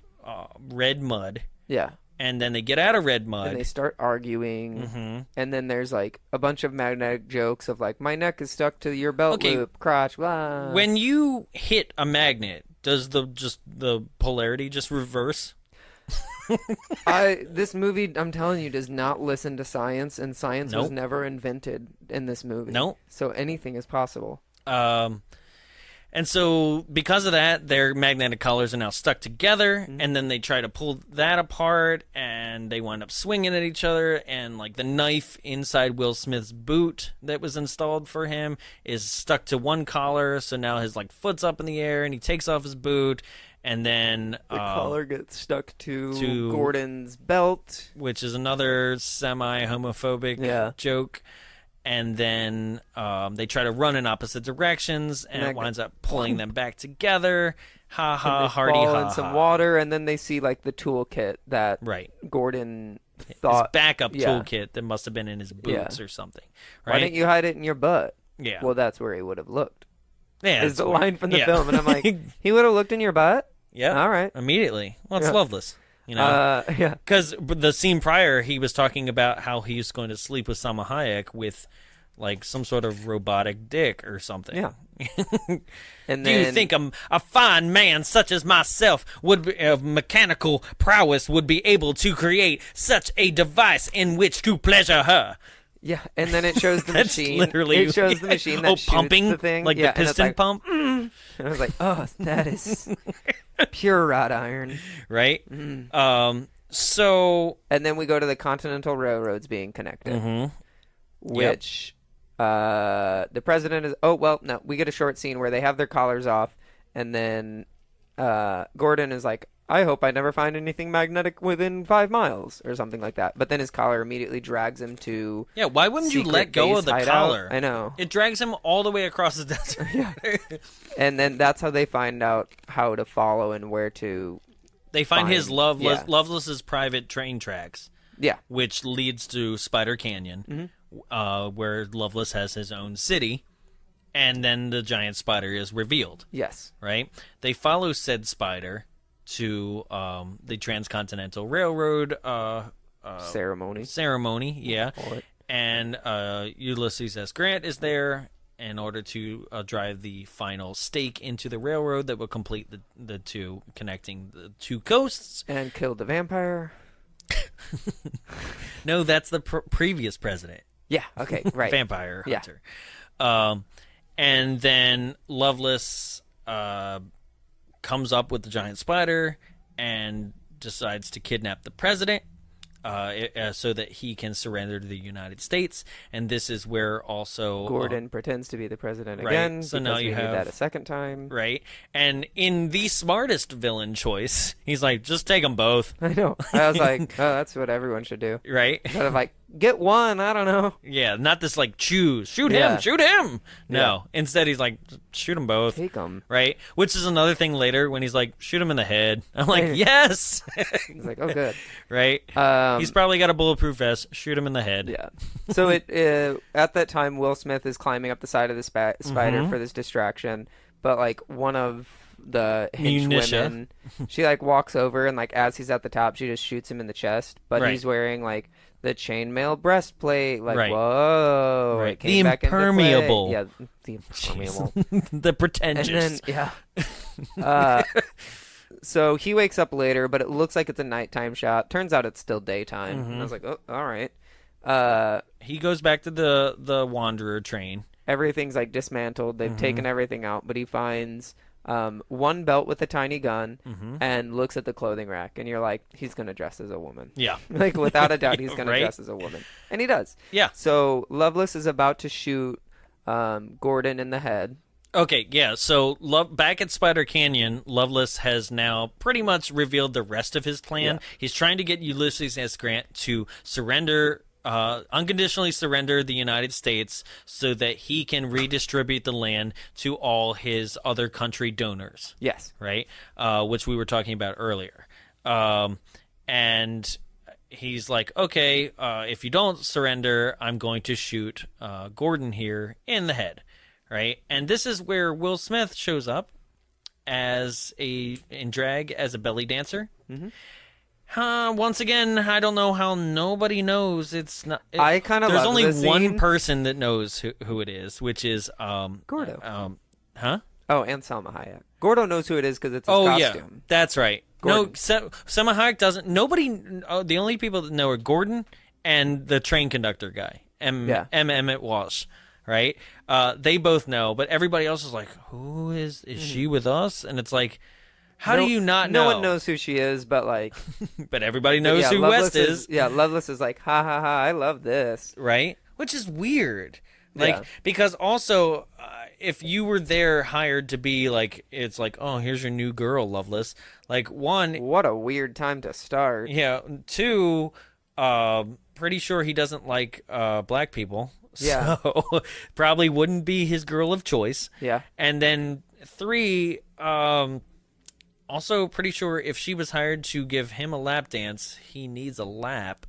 red mud. Yeah. And then they get out of red mud. And they start arguing. And then there's like a bunch of magnetic jokes of like, my neck is stuck to your belt loop, crotch, blah. When you hit a magnet, does the polarity just reverse? This movie, I'm telling you, does not listen to science, and science was never invented in this movie. Nope. So anything is possible. And so because of that, their magnetic collars are now stuck together, and then they try to pull that apart, and they wind up swinging at each other, and like the knife inside Will Smith's boot that was installed for him is stuck to one collar, so now his like foot's up in the air, and he takes off his boot, and then the collar gets stuck to Gordon's belt, which is another semi-homophobic joke. And then they try to run in opposite directions, and it winds up pulling them back together. Ha ha, hardy ha ha. In some water, and then they see like the toolkit that Gordon thought his backup toolkit that must have been in his boots or something. Right? Why didn't you hide it in your butt? Yeah. Well, that's where he would have looked. Yeah, is the line from the film, and I'm like, he would have looked in your butt. Yeah. All right. Immediately. Well, it's Loveless. You know, because the scene prior, he was talking about how he was going to sleep with Salma Hayek with, like, some sort of robotic dick or something. Yeah. And do you think a fine man such as myself of mechanical prowess would be able to create such a device in which to pleasure her? Yeah, and then it shows the machine. Literally, it shows the machine that shoots pumping the thing, like the piston pump. And I was like, oh, that is pure wrought iron, right? So, and then we go to the Continental Railroads being connected, which the president is. Oh well, no, we get a short scene where they have their collars off, and then Gordon is like, I hope I never find anything magnetic within 5 miles or something like that. But then his collar immediately drags him to why wouldn't you let go of the collar? I know. It drags him all the way across the desert. And then that's how they find out how to follow and where to. They find his Loveless's private train tracks. Yeah. Which leads to Spider Canyon, where Loveless has his own city. And then the giant spider is revealed. Yes. Right? They follow said spider to the Transcontinental Railroad ceremony, yeah. And Ulysses S. Grant is there in order to drive the final stake into the railroad that will complete the two, connecting the two coasts. And kill the vampire. No, that's the previous president. Yeah, okay, right. Vampire hunter. Yeah. And then Loveless comes up with the giant spider and decides to kidnap the president so that he can surrender to the United States. And this is where also Gordon pretends to be the president again. So now you have that a second time. Right. And in the smartest villain choice, he's like, just take them both. I know. I was like, oh, that's what everyone should do. Right. Instead of like get one. I don't know. Yeah, not this like shoot him. No, instead he's like, shoot them both. Take them. Right, which is another thing later when he's like, shoot him in the head. I'm like, yes. He's like, oh, good. Right. He's probably got a bulletproof vest. Shoot him in the head. Yeah. So at that time, Will Smith is climbing up the side of the spider for this distraction, but like one of the henchwomen, she like walks over and like as he's at the top, she just shoots him in the chest. But he's wearing like the chainmail breastplate. Like whoa, right. It came The impermeable. Back into play. Yeah, the impermeable. The pretentious. And then, so he wakes up later, but it looks like it's a nighttime shot. Turns out it's still daytime. And I was like, oh, all right. He goes back to the Wanderer train. Everything's like dismantled. They've taken everything out, but he finds one belt with a tiny gun and looks at the clothing rack, and you're like, he's gonna dress as a woman. Yeah. Like without a doubt, he's gonna dress as a woman, and he does. Yeah. So Loveless is about to shoot Gordon in the head. Okay, yeah, so back at Spider Canyon, Loveless has now pretty much revealed the rest of his plan. Yeah. He's trying to get Ulysses S. Grant to surrender, unconditionally surrender the United States so that he can redistribute the land to all his other country donors. Yes. Right? Which we were talking about earlier. And he's like, okay, if you don't surrender, I'm going to shoot Gordon here in the head. Right, and this is where Will Smith shows up in drag as a belly dancer. Once again, I don't know how nobody knows. It's not. I kind of. There's only one scene. person that knows who it is, which is Gordo. Huh? Oh, and Salma Hayek. Gordo knows who it is because it's his costume. Yeah, that's right. Gordon. No, Salma Hayek doesn't. Nobody. The only people that know are Gordon and the train conductor guy, M. Emmett Walsh. Right? They both know, but everybody else is like, who is she with us? And it's like, how do you not know? No one knows who she is, but like... but everybody knows who Loveless West is. Yeah, Loveless is like, ha ha ha, I love this. Right? Which is weird. Like, because also, if you were there hired to be like, it's like, oh, here's your new girl, Loveless. Like, one... What a weird time to start. Yeah. Two, pretty sure he doesn't like black people. Yeah. So probably wouldn't be his girl of choice. Yeah. And then three, also pretty sure if she was hired to give him a lap dance, he needs a lap.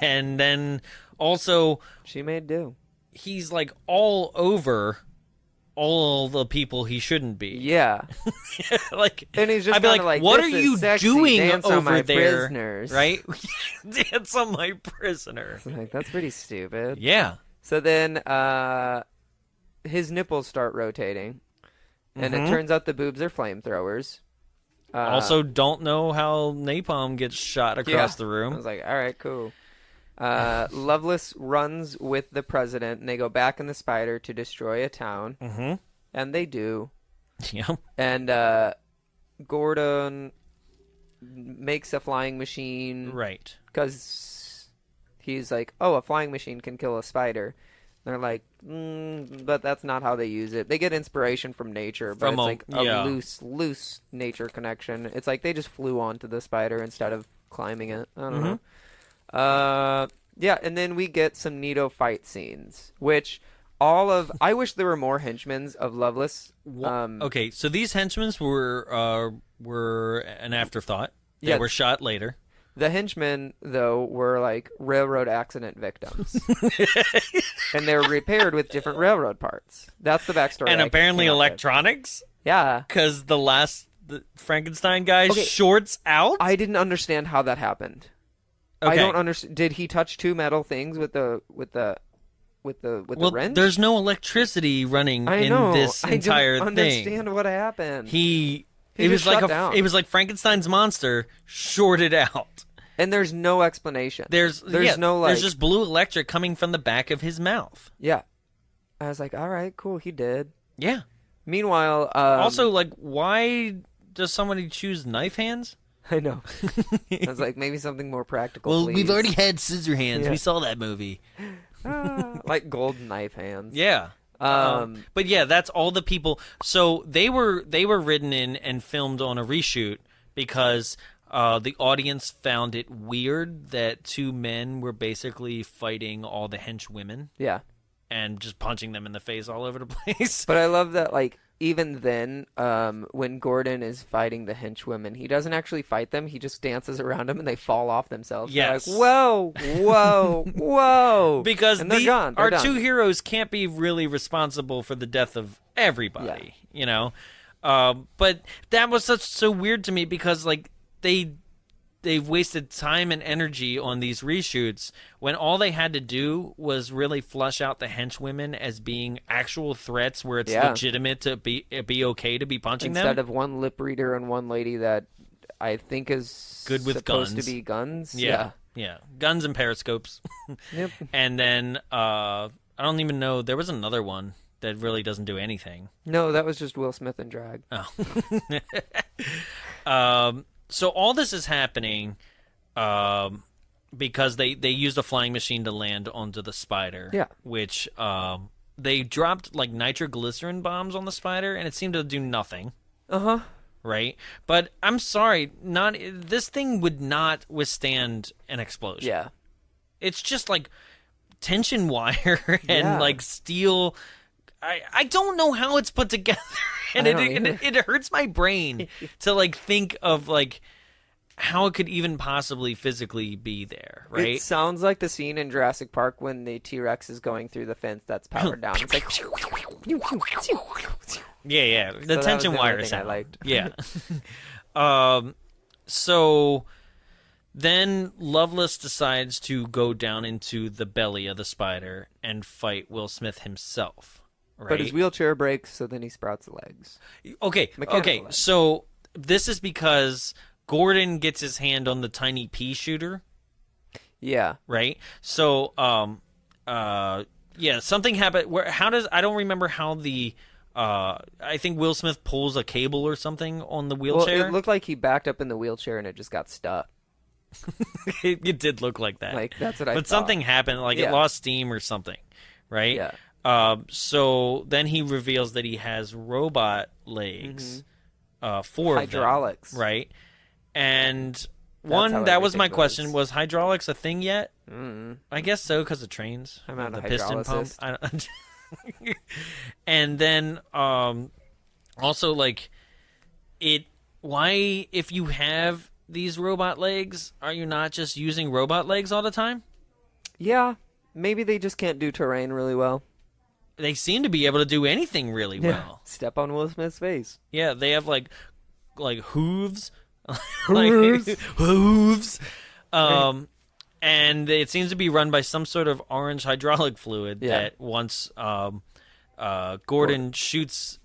And then also... She may do. He's like all over all the people he shouldn't be. Yeah. Like, and he's just I'd be like, what are you doing over there? Prisoners. Right? Dance on my prisoner. Like, that's pretty stupid. Yeah. So then his nipples start rotating, and it turns out the boobs are flamethrowers. Also, don't know how napalm gets shot across the room. I was like, all right, cool. Loveless runs with the president, and they go back in the spider to destroy a town. And they do. Yeah. And Gordon makes a flying machine. Right. Because he's like, oh, a flying machine can kill a spider. And they're like, but that's not how they use it. They get inspiration from nature, but it's like a loose nature connection. It's like they just flew onto the spider instead of climbing it. I don't know. Yeah, and then we get some neato fight scenes, which I wish there were more henchmen of Loveless. Okay, so these henchmen were an afterthought. They were shot later. The henchmen, though, were like railroad accident victims. And they were repaired with different railroad parts. That's the backstory. And apparently electronics? Yeah. Because the Frankenstein guy shorts out? I didn't understand how that happened. Okay. I don't understand. Did he touch two metal things with the wrench? There's no electricity running in this entire thing. I don't understand what happened. It was like Frankenstein's monster shorted out. And there's no explanation. There's just blue electric coming from the back of his mouth. Yeah. I was like, all right, cool, he did. Yeah. Meanwhile, also, like, why does somebody choose knife hands? I know. I was like, maybe something more practical. Well, please. We've already had scissor hands. Yeah. We saw that movie. Like gold knife hands. Yeah. But yeah, that's all the people. So they were written in and filmed on a reshoot because The audience found it weird that two men were basically fighting all the henchwomen Yeah. and just punching them in the face all over the place. But I love that, like, even then, when Gordon is fighting the henchwomen, he doesn't actually fight them. He just dances around them and they fall off themselves. Yes. They're like, whoa, whoa, whoa. Because and they're gone. They're our done. two heroes can't be really responsible for the death of everybody, you know? But that was so weird to me because, like, they've wasted time and energy on these reshoots when all they had to do was really flush out the henchwomen as being actual threats where it's legitimate to be okay to be punching them. Instead of one lip reader and one lady that I think is good with supposed guns. to be guns. Yeah. Guns and periscopes. Yep. And then I don't even know, there was another one that really doesn't do anything. No, that was just Will Smith in drag. Oh. So all this is happening because they used a flying machine to land onto the spider. Yeah. Which they dropped like nitroglycerin bombs on the spider, and it seemed to do nothing. Uh-huh. Right? But I'm sorry, this thing would not withstand an explosion. Yeah. It's just like tension wire and like steel. I don't know how it's put together, and it hurts my brain to like think of like how it could even possibly physically be there, right? It sounds like the scene in Jurassic Park when the T-Rex is going through the fence that's powered down. It's like yeah, the So tension that was the wire only thing I sound. liked. Yeah. So then Loveless decides to go down into the belly of the spider and fight Will Smith himself. Right? But his wheelchair breaks, so then he sprouts legs. Okay. Mechanical legs. So this is because Gordon gets his hand on the tiny pea shooter, Yeah. right? So something happened. I don't remember how the I think Will Smith pulls a cable or something on the wheelchair. Well, it looked like he backed up in the wheelchair and it just got stuck. It did look like that. Like, that's what I But thought. something happened, like it lost steam or something, right? Yeah. So then he reveals that he has robot legs, 4 of them, Hydraulics. right? And how that was my everything question: works. was hydraulics a thing yet? Mm. I guess so, because of trains. I'm not the a piston pump. hydraulicist. And then also like why, if you have these robot legs, are you not just using robot legs all the time? Yeah. Maybe they just can't do terrain really well. They seem to be able to do anything really well. Step on Will Smith's face. Yeah, they have like hooves. Hooves. Hooves. And it seems to be run by some sort of orange hydraulic fluid that once Gordon shoots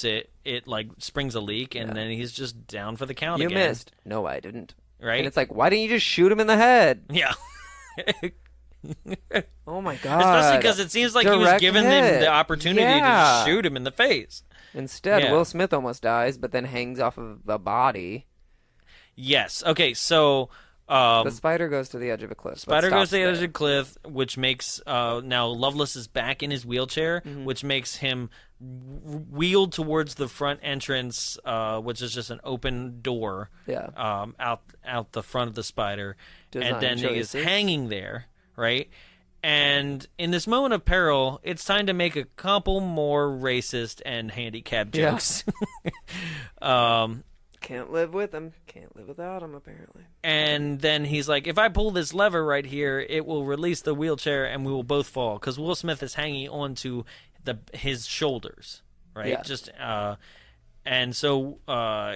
it, it like springs a leak, and then he's just down for the count You again. missed. No, I didn't. Right? And it's like, why didn't you just shoot him in the head? Yeah. Oh my god. Especially because it seems like he was Direct given hit. the opportunity to just shoot him in the face. Instead, Yeah. Will Smith almost dies, but then hangs off of the body. Yes. Okay, so The spider goes to the edge of a cliff. Spider goes to the edge of the cliff, which makes now Loveless is back in his wheelchair, Mm-hmm. which makes him wheeled towards the front entrance, which is just an open door. Yeah. Out the front of the spider, Design and then he is choices. hanging there, right? And in this moment of peril, it's time to make a couple more racist and handicapped Yeah. jokes. Can't live with him. Can't live without him, apparently. And then he's like, if I pull this lever right here, it will release the wheelchair and we will both fall. Because Will Smith is hanging onto his shoulders, right? Yeah. Just and so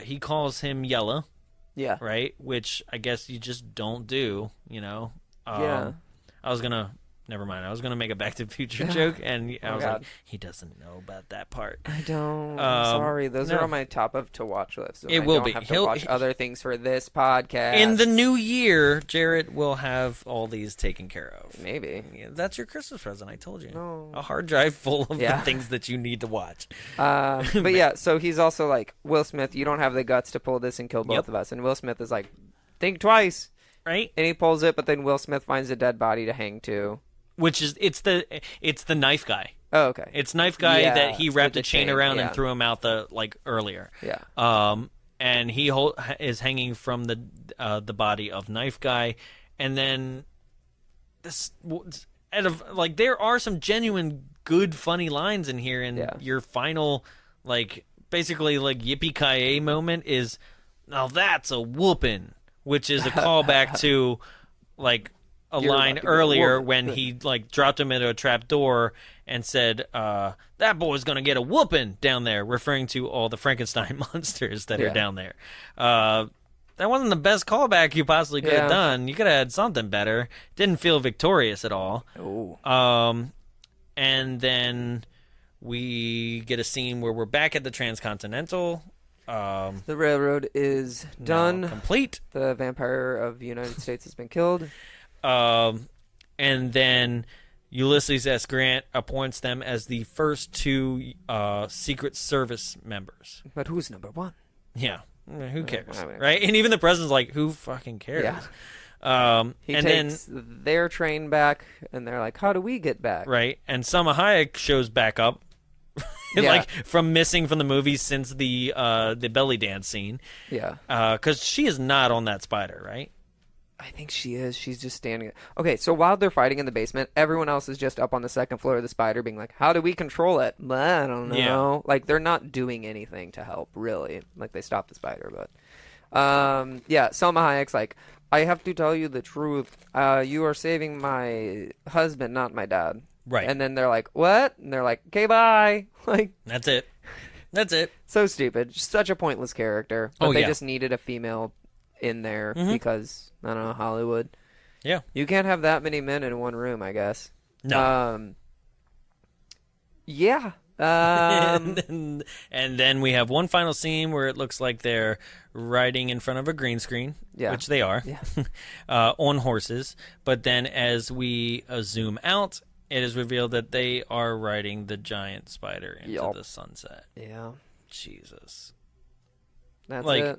he calls him Yellow, Yeah. right? Which I guess you just don't do, you know? Yeah. Never mind. I was going to make a Back to the Future joke, and I was God. like, he doesn't know about that part. I don't. I'm sorry. Those no. are on my top of to watch list. So It I will don't be. have to watch other things for this podcast. In the new year, Jarrett will have all these taken care of. Maybe. Yeah, that's your Christmas present. I told you. No. A hard drive full of Yeah. the things that you need to watch. But yeah, so he's also like, Will Smith, you don't have the guts to pull this and kill both Yep. of us. And Will Smith is like, think twice. Right? And he pulls it, but then Will Smith finds a dead body to hang to. Which is it's the knife guy. Oh, okay. It's knife guy Yeah, that he with wrapped the a chain chain, around yeah. and threw him out earlier. Yeah. and he is hanging from the body of Knife Guy, and then this like there are some genuine good funny lines in here, and your final like basically like yippee-ki-yay moment is, now that's a whoopin', which is a callback to like a line earlier when he like dropped him into a trap door and said, that boy's gonna get a whooping down there, referring to all the Frankenstein monsters that are down there. That wasn't the best callback you possibly could have done. You could have had something better. Didn't feel victorious at all. And then we get a scene where we're back at the Transcontinental. The railroad is done. Complete. The vampire of the United States has been killed. And then Ulysses S. Grant appoints them as the first 2 Secret Service members. But who's number 1? Yeah. Who cares? Right? And even the president's like, who fucking cares? Yeah. He takes their train back, and they're like, how do we get back? Right. And Salma Hayek shows back up. Like from missing from the movie since the belly dance scene. Yeah. Because she is not on that spider, right? I think she is. She's just standing. Okay, so while they're fighting in the basement, everyone else is just up on the second floor of the spider being like, how do we control it? I don't know. Yeah. Like, they're not doing anything to help, really. Like, they stopped the spider, but... Salma Hayek's like, I have to tell you the truth. You are saving my husband, not my dad. Right. And then they're like, what? And they're like, okay, bye. Like... That's it. That's it. So stupid. Such a pointless character. But they just needed a female in there because, I don't know, Hollywood. Yeah. You can't have that many men in one room, I guess. No. Yeah. And then we have one final scene where it looks like they're riding in front of a green screen, which they are, on horses. But then as we zoom out, it is revealed that they are riding the giant spider into the sunset. Yeah. Jesus. That's like, it.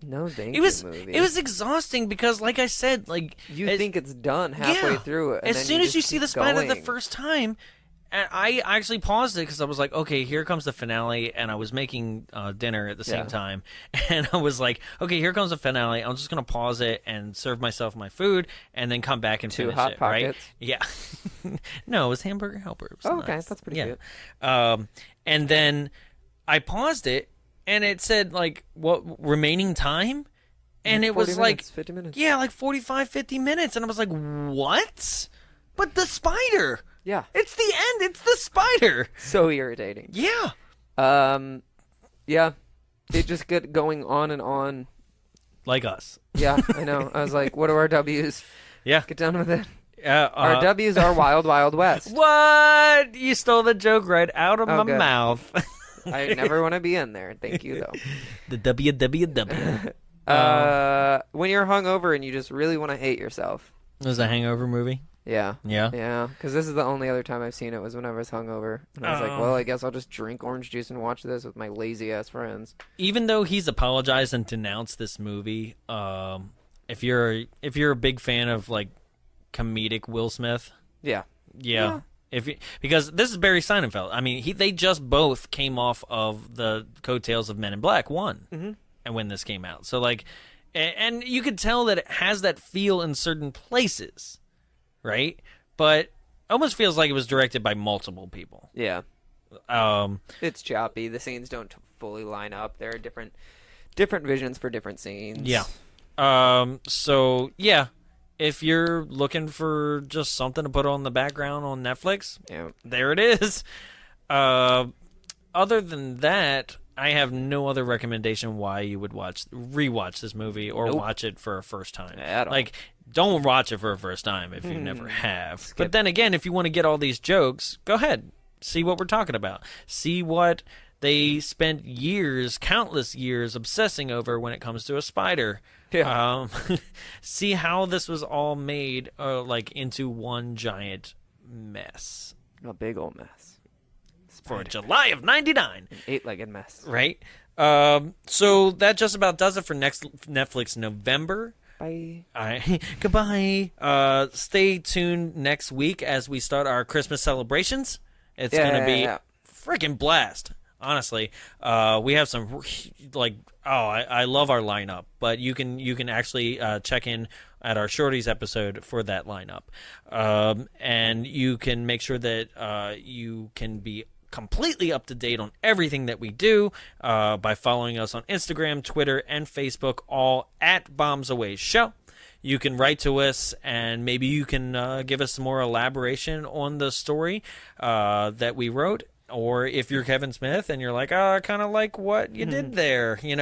No, thank you, movie. It was exhausting because, like I said, like you think it's done halfway through it. And as soon as you see the spider the first time, and I actually paused it because I was like, okay, here comes the finale, and I was making dinner at the same time, and I was like, okay, here comes the finale. I'm just gonna pause it and serve myself my food, and then come back and finish Hot it. Pockets. Right? Yeah. No, it was Hamburger Helper. It was okay, nice. that's pretty cute. And then I paused it. And it said, like, what, remaining time? And it was like... 50 minutes. Yeah, like 45, 50 minutes. And I was like, what? But the spider! Yeah. It's the end. It's the spider! So irritating. Yeah. Yeah. They just get going on and on. Like us. Yeah, I know. I was like, what are our W's? Yeah. Get down with it. Our W's are Wild Wild West. What? You stole the joke right out of my mouth. I never want to be in there. Thank you, though. The WWW. When you're hungover and you just really want to hate yourself. It was a hangover movie? Yeah. Yeah? Yeah, because this is the only other time I've seen it was when I was hungover. And I was like, well, I guess I'll just drink orange juice and watch this with my lazy-ass friends. Even though he's apologized and denounced this movie, if you're a big fan of, like, comedic Will Smith... Yeah. Because this is Barry Sonnenfeld. I mean, they just both came off of the coattails of Men in Black 1, and when this came out. So, like, and you could tell that it has that feel in certain places, right? But it almost feels like it was directed by multiple people. Yeah. It's choppy. The scenes don't fully line up. There are different visions for different scenes. Yeah. So, yeah. If you're looking for just something to put on the background on Netflix, there it is. Other than that, I have no other recommendation why you would rewatch this movie or watch it for a first time. Like, don't watch it for a first time if you never have. Skip. But then again, if you want to get all these jokes, go ahead. See what we're talking about. See what they spent countless years obsessing over when it comes to a spider. Yeah. See how this was all made like into one giant mess. A big old mess. For July of '99. An 8-legged mess. Right. So that just about does it for next Netflix November. Bye. Goodbye. Stay tuned next week as we start our Christmas celebrations. It's going to be freaking blast. Honestly, we have some I love our lineup, but you can actually check in at our Shorties episode for that lineup, and you can make sure that you can be completely up to date on everything that we do by following us on Instagram, Twitter, and Facebook, all at Bombs Away Show. You can write to us, and maybe you can give us some more elaboration on the story that we wrote. Or if you're Kevin Smith and you're like, I kind of like what you did there, you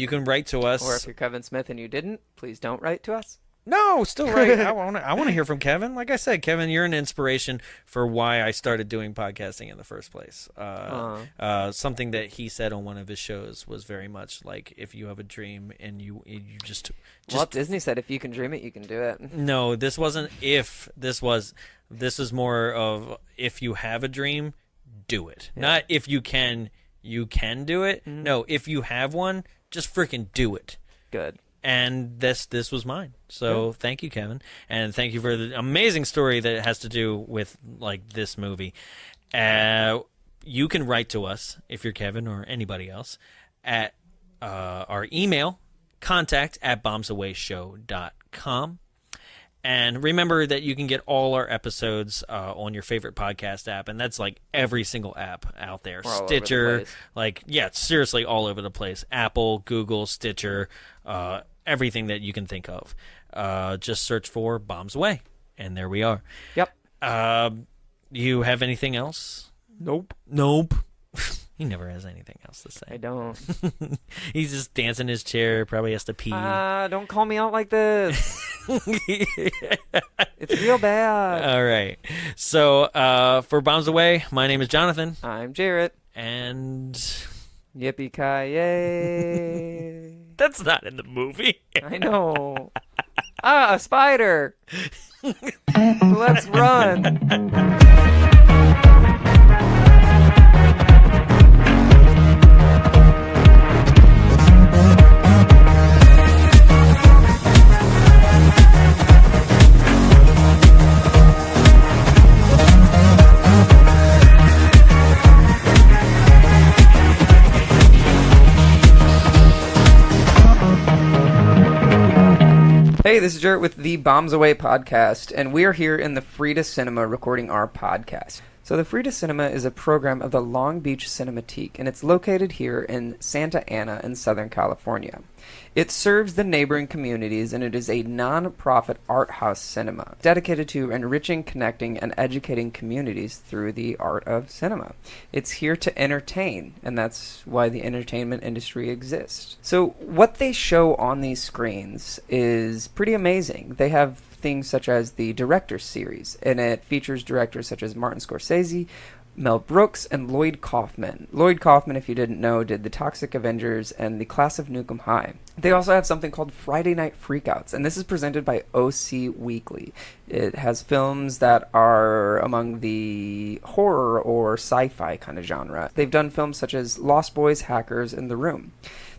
can write to us. Or if you're Kevin Smith and you didn't, please don't write to us. No, still write. I want to hear from Kevin. Like I said, Kevin, you're an inspiration for why I started doing podcasting in the first place. Something that he said on one of his shows was very much like, if you have a dream and you just Walt Disney said, if you can dream it, you can do it. No, this wasn't if. This is more of, if you have a dream, do it. Yeah. Not if you can do it. Mm-hmm. No, if you have one, just freaking do it. Good. And this was mine. So Thank you, Kevin. And thank you for the amazing story that has to do with this movie. You can write to us, if you're Kevin or anybody else, at our email, contact@bombsawayshow.com. And remember that you can get all our episodes on your favorite podcast app, and that's every single app out there. We're Stitcher, it's seriously all over the place. Apple, Google, Stitcher, everything that you can think of. Just search for Bombs Away, and there we are. Yep. You have anything else? Nope. He never has anything else to say. I don't. He's just dancing in his chair, probably has to pee. Don't call me out like this. It's real bad. All right. So, for Bombs Away, my name is Jonathan. I'm Jarrett. And... Yippee-ki-yay. That's not in the movie. I know. A spider. Let's run. Hey, this is Jarrett with the Bombs Away podcast, and we're here in the Frida Cinema recording our podcast. So the Frida Cinema is a program of the Long Beach Cinematique, and it's located here in Santa Ana in Southern California. It serves the neighboring communities, and it is a non-profit art house cinema dedicated to enriching, connecting, and educating communities through the art of cinema. It's here to entertain, and that's why the entertainment industry exists. So what they show on these screens is pretty amazing. They have things such as the Director's Series, and it features directors such as Martin Scorsese, Mel Brooks, and Lloyd Kaufman. Lloyd Kaufman, if you didn't know, did The Toxic Avengers and The Class of Nukem High. They also have something called Friday Night Freakouts, and this is presented by OC Weekly. It has films that are among the horror or sci-fi kind of genre. They've done films such as Lost Boys, Hackers, and The Room.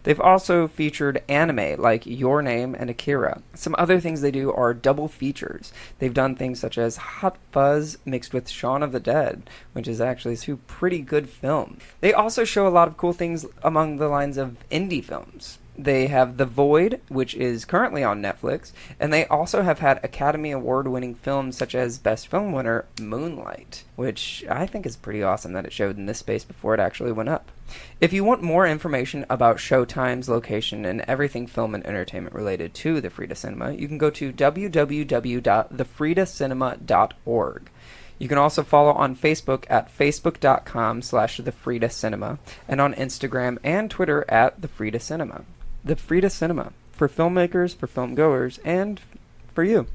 They've also featured anime like Your Name and Akira. Some other things they do are double features. They've done things such as Hot Fuzz mixed with Shaun of the Dead, which is actually two pretty good films. They also show a lot of cool things among the lines of indie films. They have The Void, which is currently on Netflix, and they also have had Academy Award-winning films such as Best Film winner Moonlight, which I think is pretty awesome that it showed in this space before it actually went up. If you want more information about showtimes, location, and everything film and entertainment related to the Frida Cinema, you can go to www.thefridacinema.org. You can also follow on Facebook at facebook.com/thefridacinema and on Instagram and Twitter at thefridacinema. The Frida Cinema, for filmmakers, for filmgoers, and for you.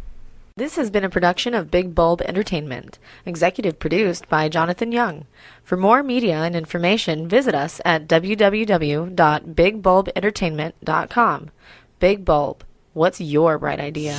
This has been a production of Big Bulb Entertainment, executive produced by Jonathan Young. For more media and information, visit us at www.bigbulbentertainment.com. Big Bulb, what's your bright idea?